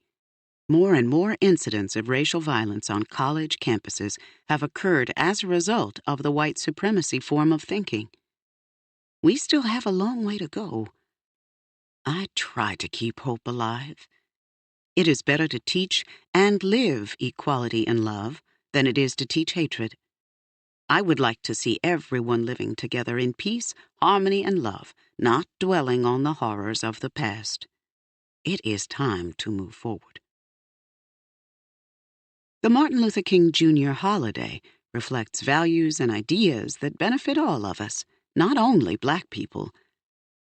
More and more incidents of racial violence on college campuses have occurred as a result of the white supremacy form of thinking. We still have a long way to go. I try to keep hope alive. It is better to teach and live equality and love than it is to teach hatred. I would like to see everyone living together in peace, harmony, and love, not dwelling on the horrors of the past. It is time to move forward. The Martin Luther King Jr. holiday reflects values and ideas that benefit all of us, not only Black people.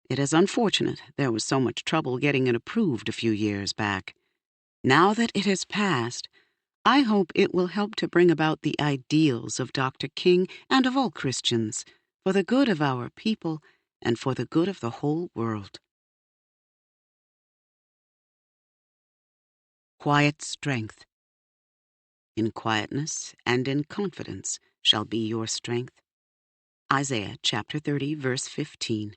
It is unfortunate there was so much trouble getting it approved a few years back. Now that it has passed, I hope it will help to bring about the ideals of Dr. King and of all Christians, for the good of our people and for the good of the whole world. Quiet strength. In quietness and in confidence shall be your strength. Isaiah chapter 30, verse 15.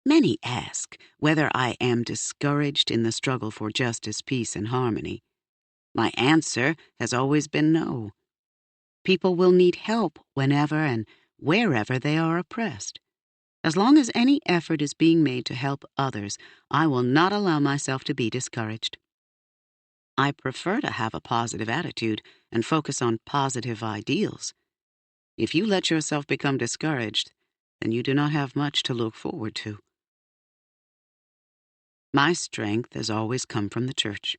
Many ask whether I am discouraged in the struggle for justice, peace, and harmony. My answer has always been no. People will need help whenever and wherever they are oppressed. As long as any effort is being made to help others, I will not allow myself to be discouraged. I prefer to have a positive attitude and focus on positive ideals. If you let yourself become discouraged, then you do not have much to look forward to. My strength has always come from the church.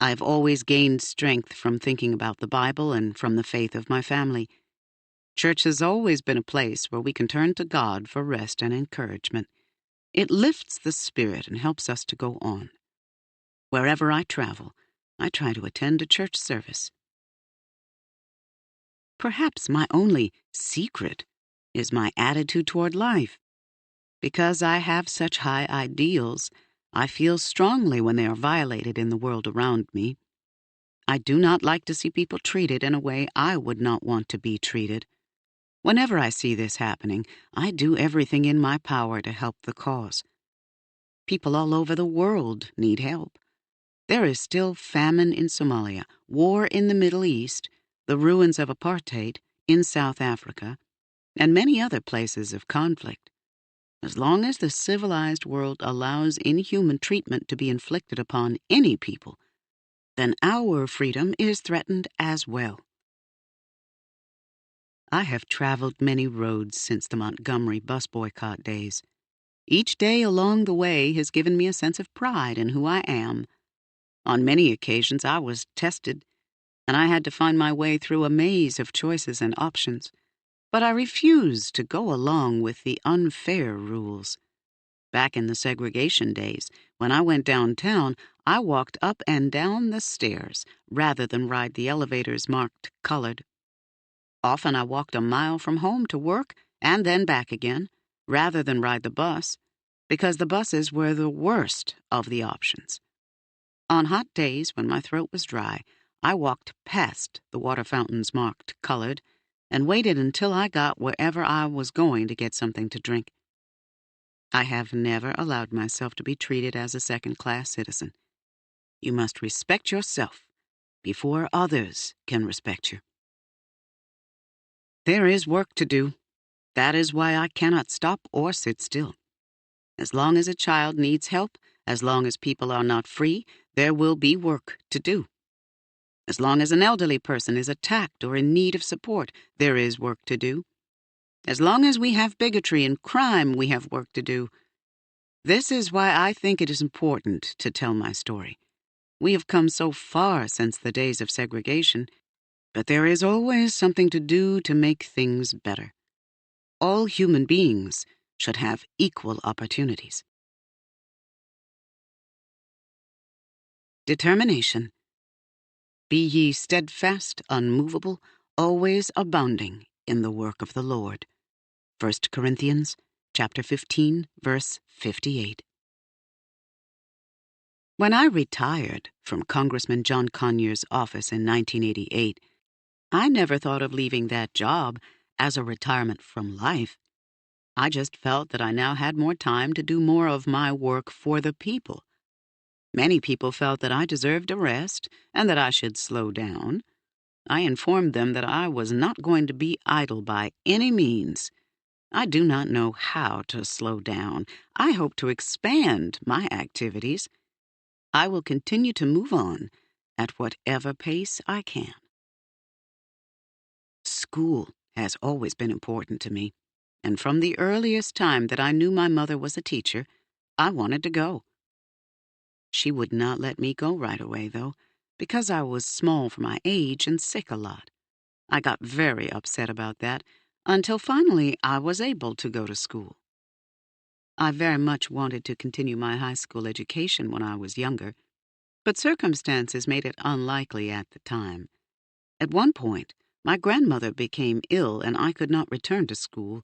I have always gained strength from thinking about the Bible and from the faith of my family. Church has always been a place where we can turn to God for rest and encouragement. It lifts the spirit and helps us to go on. Wherever I travel, I try to attend a church service. Perhaps my only secret is my attitude toward life. Because I have such high ideals, I feel strongly when they are violated in the world around me. I do not like to see people treated in a way I would not want to be treated. Whenever I see this happening, I do everything in my power to help the cause. People all over the world need help. There is still famine in Somalia, war in the Middle East, the ruins of apartheid in South Africa, and many other places of conflict. As long as the civilized world allows inhuman treatment to be inflicted upon any people, then our freedom is threatened as well. I have traveled many roads since the Montgomery bus boycott days. Each day along the way has given me a sense of pride in who I am. On many occasions I was tested, and I had to find my way through a maze of choices and options. But I refused to go along with the unfair rules. Back in the segregation days, when I went downtown, I walked up and down the stairs rather than ride the elevators marked colored. Often I walked a mile from home to work and then back again, rather than ride the bus, because the buses were the worst of the options. On hot days when my throat was dry, I walked past the water fountains marked colored and waited until I got wherever I was going to get something to drink. I have never allowed myself to be treated as a second-class citizen. You must respect yourself before others can respect you. There is work to do. That is why I cannot stop or sit still. As long as a child needs help, as long as people are not free, there will be work to do. As long as an elderly person is attacked or in need of support, there is work to do. As long as we have bigotry and crime, we have work to do. This is why I think it is important to tell my story. We have come so far since the days of segregation, but there is always something to do to make things better. All human beings should have equal opportunities. Determination. Be ye steadfast, unmovable, always abounding in the work of the Lord. 1 Corinthians chapter 15, verse 58. When I retired from Congressman John Conyers' office in 1988, I never thought of leaving that job as a retirement from life. I just felt that I now had more time to do more of my work for the people. Many people felt that I deserved a rest and that I should slow down. I informed them that I was not going to be idle by any means. I do not know how to slow down. I hope to expand my activities. I will continue to move on at whatever pace I can. School has always been important to me, and from the earliest time that I knew my mother was a teacher, I wanted to go. She would not let me go right away, though, because I was small for my age and sick a lot. I got very upset about that until finally I was able to go to school. I very much wanted to continue my high school education when I was younger, but circumstances made it unlikely at the time. At one point, my grandmother became ill and I could not return to school.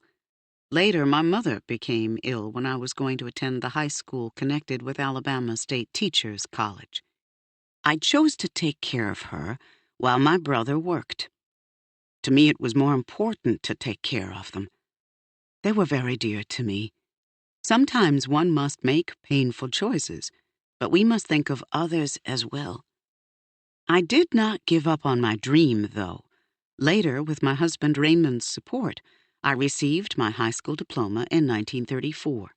Later, my mother became ill when I was going to attend the high school connected with Alabama State Teachers College. I chose to take care of her while my brother worked. To me, it was more important to take care of them. They were very dear to me. Sometimes one must make painful choices, but we must think of others as well. I did not give up on my dream, though. Later, with my husband Raymond's support, I received my high school diploma in 1934.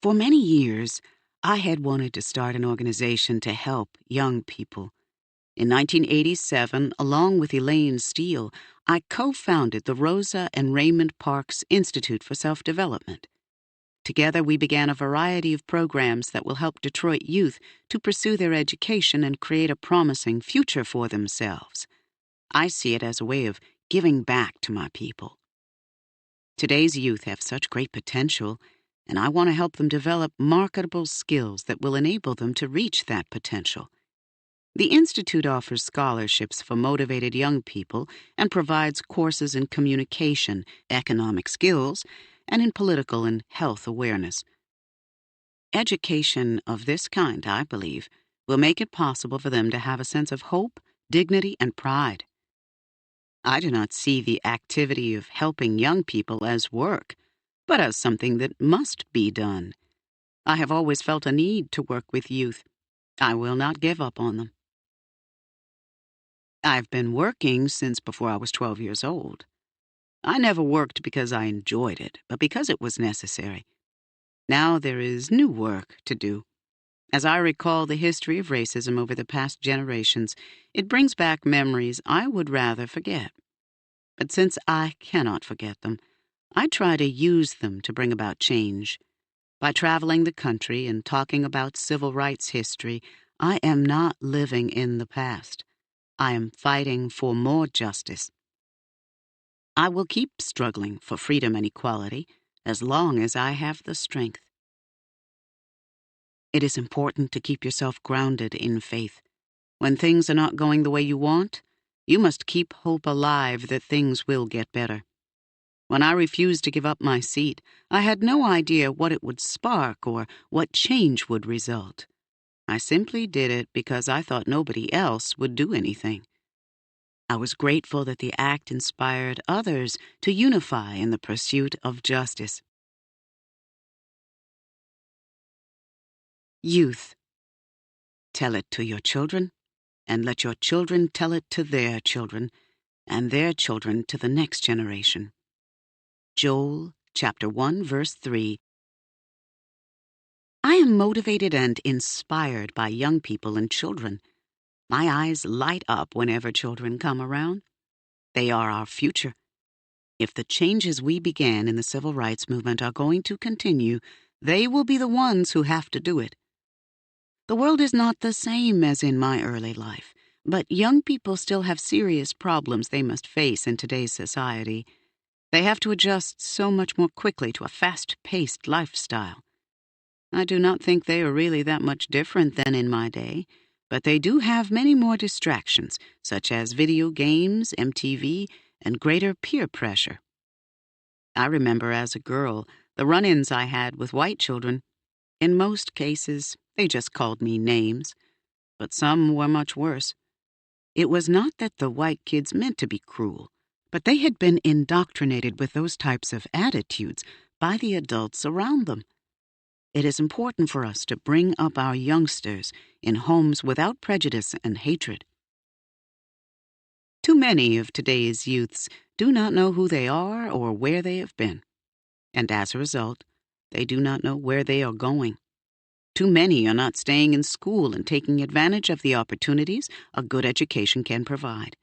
For many years, I had wanted to start an organization to help young people. In 1987, along with Elaine Steele, I co-founded the Rosa and Raymond Parks Institute for Self-Development. Together, we began a variety of programs that will help Detroit youth to pursue their education and create a promising future for themselves. I see it as a way of giving back to my people. Today's youth have such great potential, and I want to help them develop marketable skills that will enable them to reach that potential. The Institute offers scholarships for motivated young people and provides courses in communication, economic skills, and in political and health awareness. Education of this kind, I believe, will make it possible for them to have a sense of hope, dignity, and pride. I do not see the activity of helping young people as work, but as something that must be done. I have always felt a need to work with youth. I will not give up on them. I've been working since before I was 12 years old. I never worked because I enjoyed it, but because it was necessary. Now there is new work to do. As I recall the history of racism over the past generations, it brings back memories I would rather forget. But since I cannot forget them, I try to use them to bring about change. By traveling the country and talking about civil rights history, I am not living in the past. I am fighting for more justice. I will keep struggling for freedom and equality as long as I have the strength. It is important to keep yourself grounded in faith. When things are not going the way you want, you must keep hope alive that things will get better. When I refused to give up my seat, I had no idea what it would spark or what change would result. I simply did it because I thought nobody else would do anything. I was grateful that the act inspired others to unify in the pursuit of justice. Youth. Tell it to your children, and let your children tell it to their children, and their children to the next generation. Joel, chapter 1, verse 3. I am motivated and inspired by young people and children. My eyes light up whenever children come around. They are our future. If the changes we began in the civil rights movement are going to continue, they will be the ones who have to do it. The world is not the same as in my early life, but young people still have serious problems they must face in today's society. They have to adjust so much more quickly to a fast-paced lifestyle. I do not think they are really that much different than in my day, but they do have many more distractions, such as video games, MTV, and greater peer pressure. I remember as a girl the run-ins I had with white children. In most cases, they just called me names, but some were much worse. It was not that the white kids meant to be cruel, but they had been indoctrinated with those types of attitudes by the adults around them. It is important for us to bring up our youngsters in homes without prejudice and hatred. Too many of today's youths do not know who they are or where they have been, and as a result, they do not know where they are going. Too many are not staying in school and taking advantage of the opportunities a good education can provide.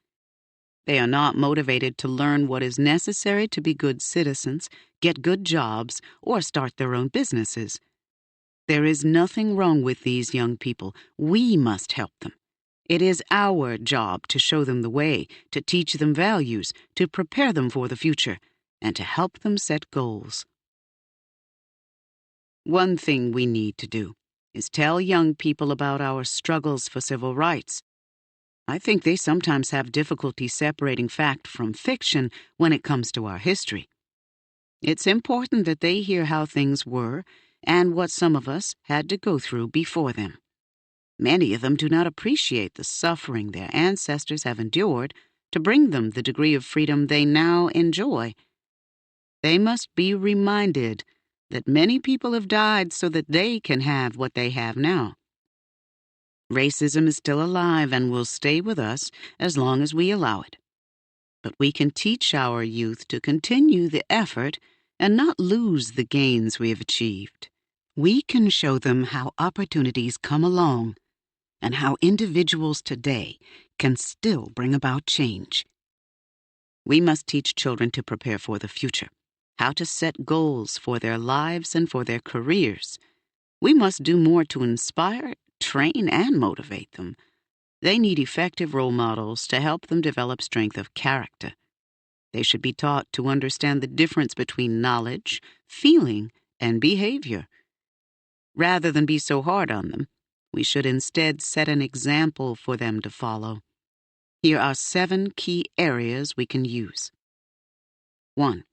They are not motivated to learn what is necessary to be good citizens, get good jobs, or start their own businesses. There is nothing wrong with these young people. We must help them. It is our job to show them the way, to teach them values, to prepare them for the future, and to help them set goals. One thing we need to do is tell young people about our struggles for civil rights. I think they sometimes have difficulty separating fact from fiction when it comes to our history. It's important that they hear how things were and what some of us had to go through before them. Many of them do not appreciate the suffering their ancestors have endured to bring them the degree of freedom they now enjoy. They must be reminded that many people have died so that they can have what they have now. Racism is still alive and will stay with us as long as we allow it. But we can teach our youth to continue the effort and not lose the gains we have achieved. We can show them how opportunities come along and how individuals today can still bring about change. We must teach children to prepare for the future, how to set goals for their lives and for their careers. We must do more to inspire, train, and motivate them. They need effective role models to help them develop strength of character. They should be taught to understand the difference between knowledge, feeling, and behavior. Rather than be so hard on them, we should instead set an example for them to follow. Here are 7 key areas we can use. 1.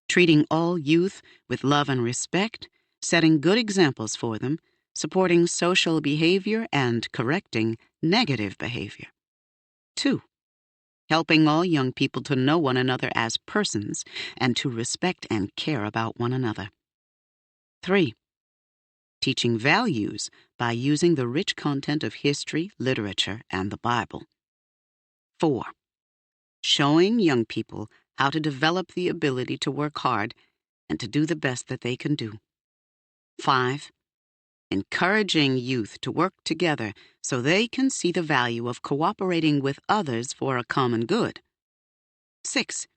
Treating all youth with love and respect, setting good examples for them, supporting social behavior, and correcting negative behavior. 2. Helping all young people to know one another as persons and to respect and care about one another. 3. Teaching values by using the rich content of history, literature, and the Bible. 4. Showing young people how to develop the ability to work hard and to do the best that they can do. 5. Encouraging youth to work together so they can see the value of cooperating with others for a common good. 6.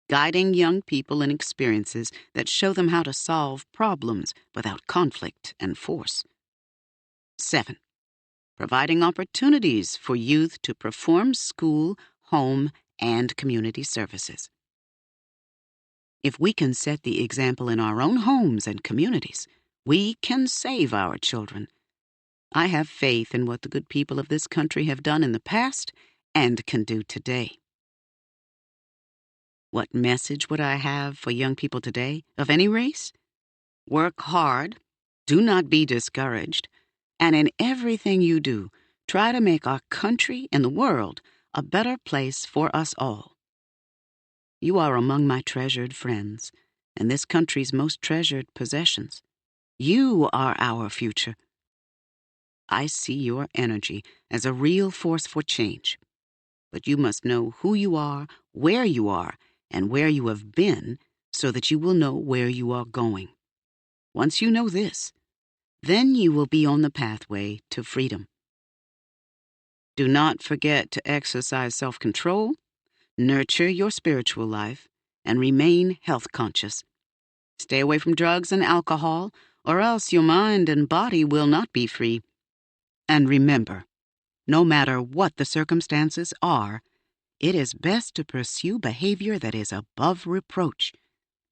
Guiding young people in experiences that show them how to solve problems without conflict and force. 7. Providing opportunities for youth to perform school, home, and community services. If we can set the example in our own homes and communities, we can save our children. I have faith in what the good people of this country have done in the past and can do today. What message would I have for young people today, of any race? Work hard, do not be discouraged, and in everything you do, try to make our country and the world a better place for us all. You are among my treasured friends, and this country's most treasured possessions. You are our future. I see your energy as a real force for change. But you must know who you are, and where you have been, so that you will know where you are going. Once you know this, then you will be on the pathway to freedom. Do not forget to exercise self-control, nurture your spiritual life, and remain health conscious. Stay away from drugs and alcohol, or else your mind and body will not be free. And remember, no matter what the circumstances are, it is best to pursue behavior that is above reproach,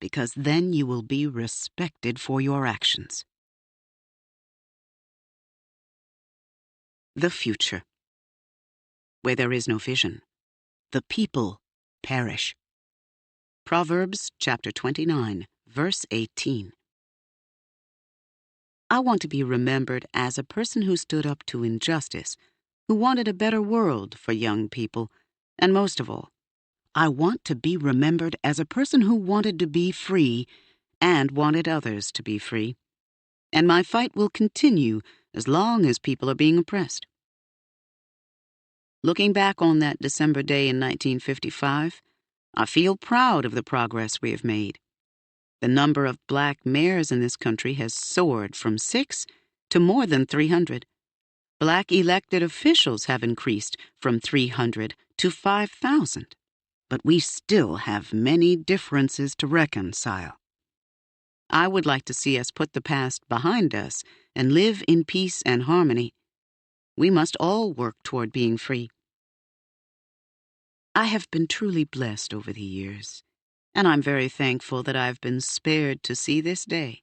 because then you will be respected for your actions. The future. Where there is no vision, the people perish. Proverbs chapter 29, verse 18. I want to be remembered as a person who stood up to injustice, who wanted a better world for young people, and most of all, I want to be remembered as a person who wanted to be free and wanted others to be free. And my fight will continue as long as people are being oppressed. Looking back on that December day in 1955, I feel proud of the progress we have made. The number of black mayors in this country has soared from 6 to more than 300. Black elected officials have increased from 300 to 5,000. But we still have many differences to reconcile. I would like to see us put the past behind us and live in peace and harmony. We must all work toward being free. I have been truly blessed over the years, and I'm very thankful that I've been spared to see this day.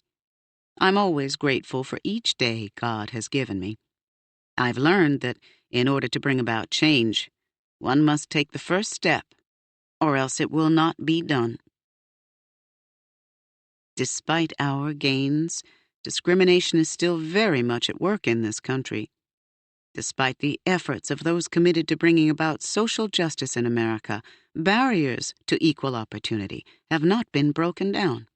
I'm always grateful for each day God has given me. I've learned that in order to bring about change, one must take the first step, or else it will not be done. Despite our gains, discrimination is still very much at work in this country. Despite the efforts of those committed to bringing about social justice in America, barriers to equal opportunity have not been broken down.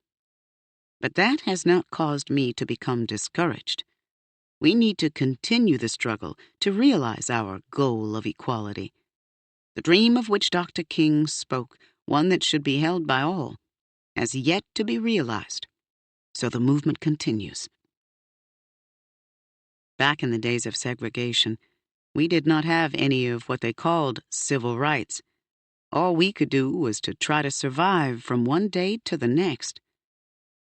But that has not caused me to become discouraged. We need to continue the struggle to realize our goal of equality. The dream of which Dr. King spoke, one that should be held by all, has yet to be realized. So the movement continues. Back in the days of segregation, we did not have any of what they called civil rights. All we could do was to try to survive from one day to the next.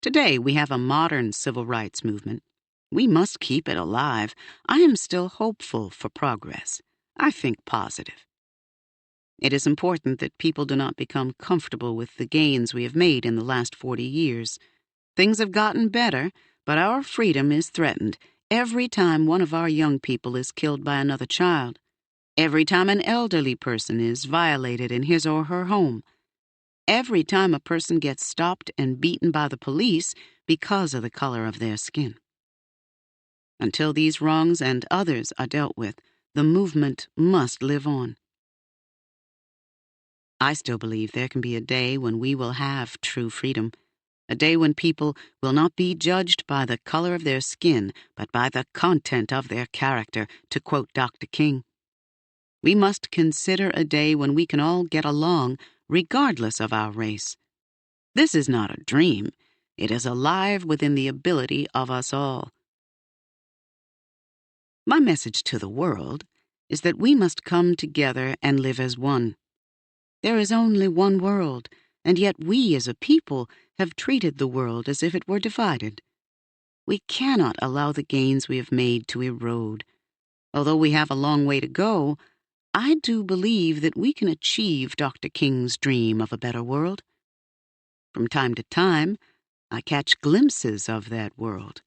Today, we have a modern civil rights movement. We must keep it alive. I am still hopeful for progress. I think positive. It is important that people do not become comfortable with the gains we have made in the last 40 years. Things have gotten better, but our freedom is threatened every time one of our young people is killed by another child, every time an elderly person is violated in his or her home, every time a person gets stopped and beaten by the police because of the color of their skin. Until these wrongs and others are dealt with, the movement must live on. I still believe there can be a day when we will have true freedom, a day when people will not be judged by the color of their skin, but by the content of their character, to quote Dr. King. We must consider a day when we can all get along regardless of our race. This is not a dream. It is alive within the ability of us all. My message to the world is that we must come together and live as one. There is only one world, and yet we as a people have treated the world as if it were divided. We cannot allow the gains we have made to erode. Although we have a long way to go, I do believe that we can achieve Dr. King's dream of a better world. From time to time, I catch glimpses of that world.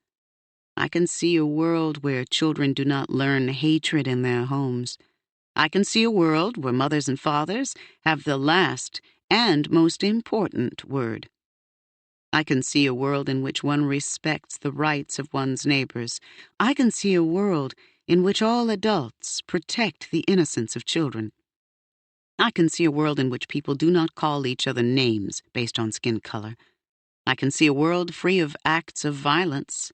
I can see a world where children do not learn hatred in their homes. I can see a world where mothers and fathers have the last and most important word. I can see a world in which one respects the rights of one's neighbors. I can see a world in which all adults protect the innocence of children. I can see a world in which people do not call each other names based on skin color. I can see a world free of acts of violence.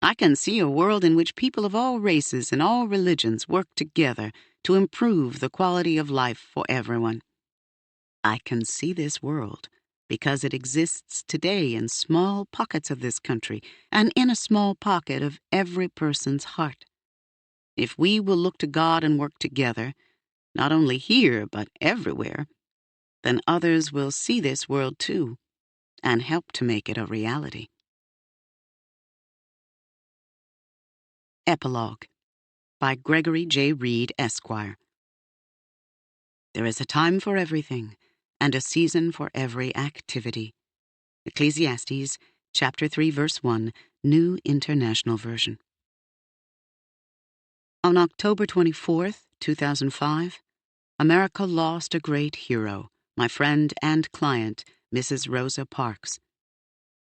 I can see a world in which people of all races and all religions work together to improve the quality of life for everyone. I can see this world because it exists today in small pockets of this country and in a small pocket of every person's heart. If we will look to God and work together, not only here but everywhere, then others will see this world too and help to make it a reality. Epilogue by Gregory J. Reed, Esquire. There is a time for everything, and a season for every activity. Ecclesiastes, chapter 3, verse 1, New International Version. On October 24th, 2005, America lost a great hero, my friend and client, Mrs. Rosa Parks.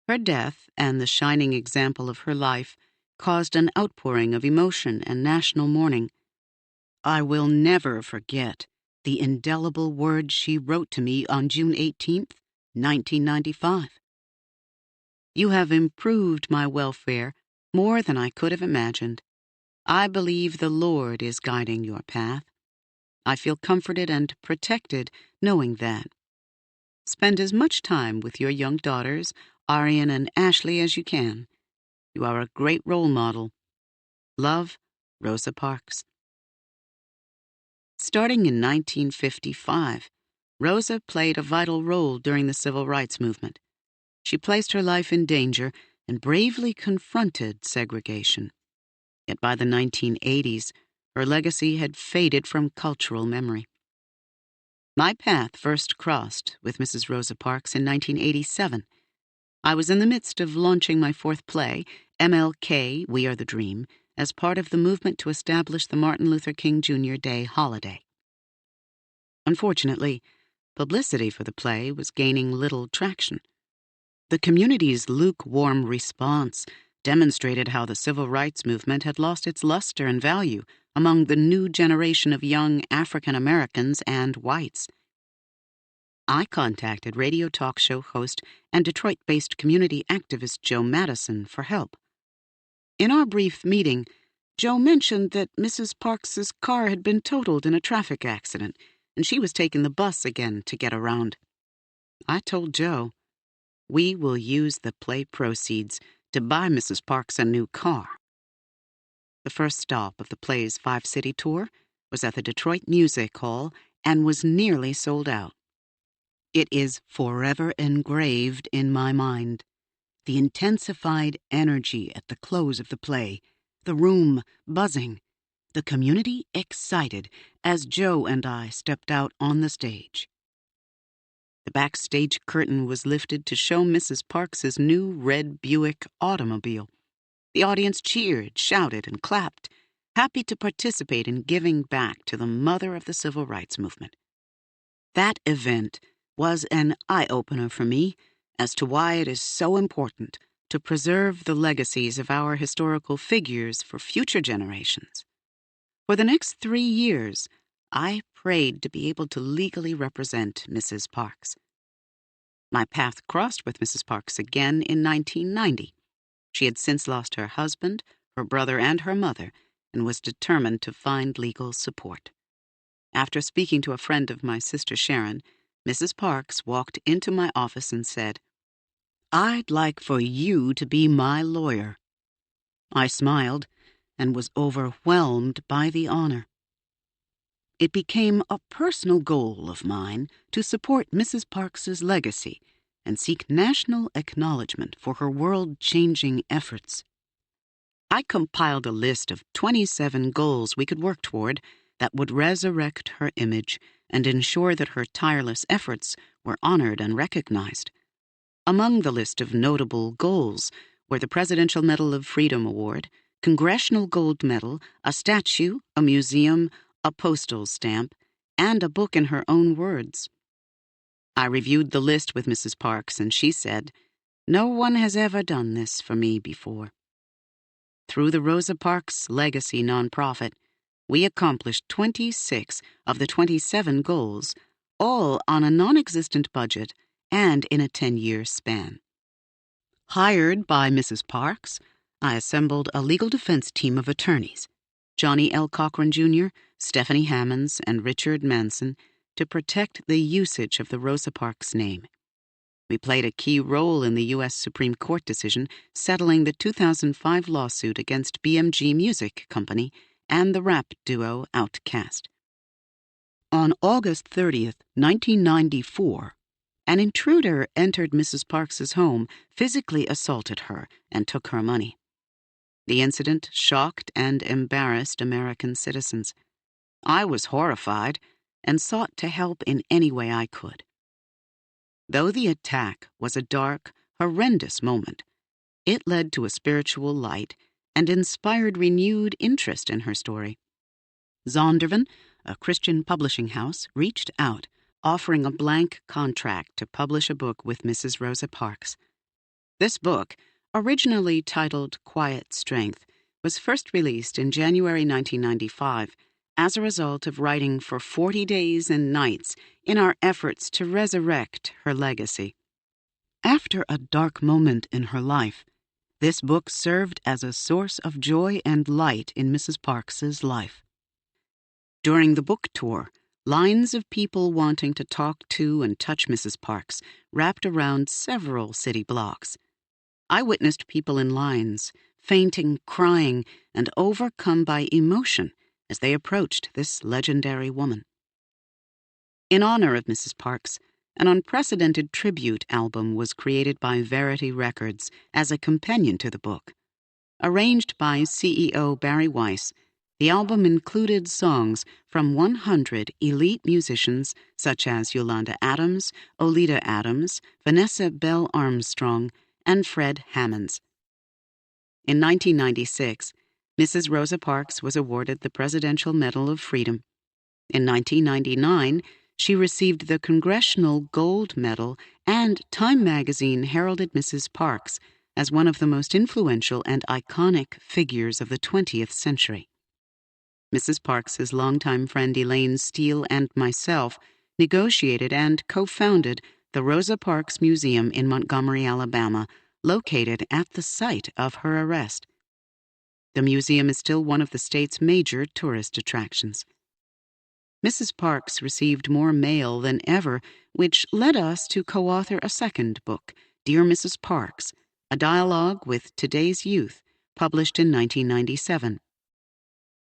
Her death and the shining example of her life caused an outpouring of emotion and national mourning. I will never forget the indelible words she wrote to me on June 18th, 1995. You have improved my welfare more than I could have imagined. I believe the Lord is guiding your path. I feel comforted and protected knowing that. Spend as much time with your young daughters, Arian and Ashley, as you can. You are a great role model. Love, Rosa Parks. Starting in 1955, Rosa played a vital role during the Civil Rights Movement. She placed her life in danger and bravely confronted segregation. Yet by the 1980s, her legacy had faded from cultural memory. My path first crossed with Mrs. Rosa Parks in 1987. I was in the midst of launching my fourth play, MLK, We Are the Dream, as part of the movement to establish the Martin Luther King Jr. Day holiday. Unfortunately, publicity for the play was gaining little traction. The community's lukewarm response demonstrated how the civil rights movement had lost its luster and value among the new generation of young African Americans and whites. I contacted radio talk show host and Detroit-based community activist Joe Madison for help. In our brief meeting, Joe mentioned that Mrs. Parks's car had been totaled in a traffic accident, and she was taking the bus again to get around. I told Joe, we will use the play proceeds to buy Mrs. Parks a new car. The first stop of the play's 5-city tour was at the Detroit Music Hall and was nearly sold out. It is forever engraved in my mind. The intensified energy at the close of the play, the room buzzing, the community excited as Joe and I stepped out on the stage. The backstage curtain was lifted to show Mrs. Parks's new red Buick automobile. The audience cheered, shouted, and clapped, happy to participate in giving back to the mother of the civil rights movement. That event was an eye-opener for me as to why it is so important to preserve the legacies of our historical figures for future generations. For the next 3 years, I prayed to be able to legally represent Mrs. Parks. My path crossed with Mrs. Parks again in 1990. She had since lost her husband, her brother, and her mother, and was determined to find legal support. After speaking to a friend of my sister Sharon, Mrs. Parks walked into my office and said, "I'd like for you to be my lawyer." I smiled and was overwhelmed by the honor. It became a personal goal of mine to support Mrs. Parks's legacy and seek national acknowledgement for her world-changing efforts. I compiled a list of 27 goals we could work toward that would resurrect her image and ensure that her tireless efforts were honored and recognized. Among the list of notable goals were the Presidential Medal of Freedom Award, Congressional Gold Medal, a statue, a museum, a postal stamp, and a book in her own words. I reviewed the list with Mrs. Parks, and she said, "No one has ever done this for me before." Through the Rosa Parks Legacy nonprofit, we accomplished 26 of the 27 goals, all on a non-existent budget and in a 10-year span. Hired by Mrs. Parks, I assembled a legal defense team of attorneys, Johnny L. Cochran Jr., Stephanie Hammonds, and Richard Manson, to protect the usage of the Rosa Parks name. We played a key role in the U.S. Supreme Court decision settling the 2005 lawsuit against BMG Music Company and the rap duo Outkast. On August 30th, 1994, an intruder entered Mrs. Parks's home, physically assaulted her, and took her money. The incident shocked and embarrassed American citizens. I was horrified and sought to help in any way I could. Though the attack was a dark, horrendous moment, it led to a spiritual light and inspired renewed interest in her story. Zondervan, a Christian publishing house, reached out, offering a blank contract to publish a book with Mrs. Rosa Parks. This book, originally titled Quiet Strength, was first released in January 1995 as a result of writing for 40 days and nights in our efforts to resurrect her legacy. After a dark moment in her life, this book served as a source of joy and light in Mrs. Parks's life. During the book tour, lines of people wanting to talk to and touch Mrs. Parks wrapped around several city blocks. I witnessed people in lines, fainting, crying, and overcome by emotion as they approached this legendary woman. In honor of Mrs. Parks, an unprecedented tribute album was created by Verity Records as a companion to the book. Arranged by CEO Barry Weiss, the album included songs from 100 elite musicians such as Yolanda Adams, Oleta Adams, Vanessa Bell Armstrong, and Fred Hammonds. In 1996, Mrs. Rosa Parks was awarded the Presidential Medal of Freedom. In 1999, she received the Congressional Gold Medal, and Time magazine heralded Mrs. Parks as one of the most influential and iconic figures of the 20th century. Mrs. Parks's longtime friend Elaine Steele and myself negotiated and co-founded the Rosa Parks Museum in Montgomery, Alabama, located at the site of her arrest. The museum is still one of the state's major tourist attractions. Mrs. Parks received more mail than ever, which led us to co-author a second book, Dear Mrs. Parks, a dialogue with today's youth, published in 1997.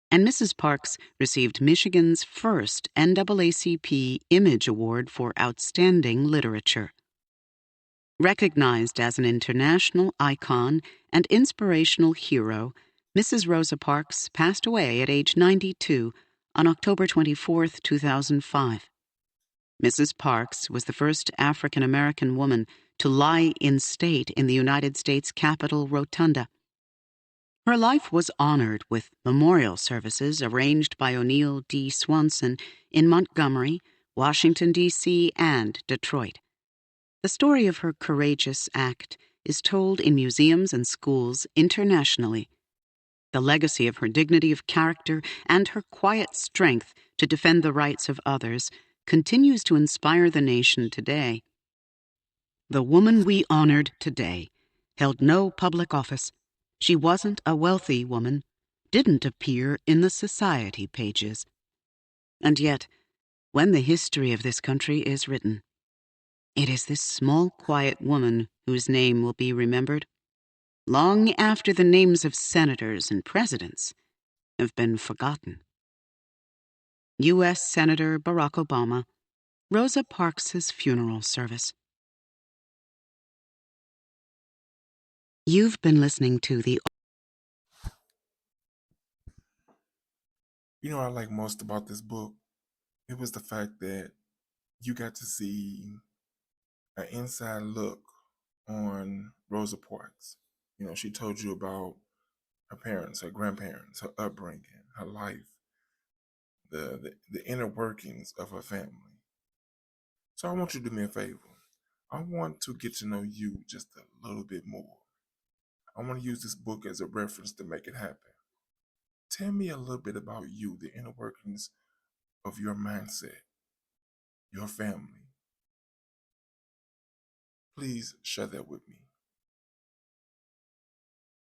And Mrs. Parks received Michigan's first NAACP Image Award for Outstanding Literature. Recognized as an international icon and inspirational hero, Mrs. Rosa Parks passed away at age 92 on October 24, 2005. Mrs. Parks was the first African-American woman to lie in state in the United States Capitol Rotunda. Her life was honored with memorial services arranged by O'Neill D. Swanson in Montgomery, Washington, D.C., and Detroit. The story of her courageous act is told in museums and schools internationally. The legacy of her dignity of character and her quiet strength to defend the rights of others continues to inspire the nation today. The woman we honored today held no public office. She wasn't a wealthy woman, didn't appear in the society pages. And yet, when the history of this country is written, it is this small, quiet woman whose name will be remembered long after the names of senators and presidents have been forgotten. U.S. Senator Barack Obama, Rosa Parks' funeral service. You've been listening to the... You know what I like most about this book? It was the fact that you got to see an inside look on Rosa Parks. You know, she told you about her parents, her grandparents, her upbringing, her life, the inner workings of her family. So I want you to do me a favor. I want to get to know you just a little bit more. I want to use this book as a reference to make it happen. Tell me a little bit about you, the inner workings of your mindset, your family. Please share that with me.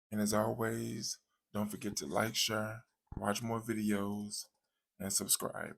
And as always, don't forget to like, share, watch more videos, and subscribe.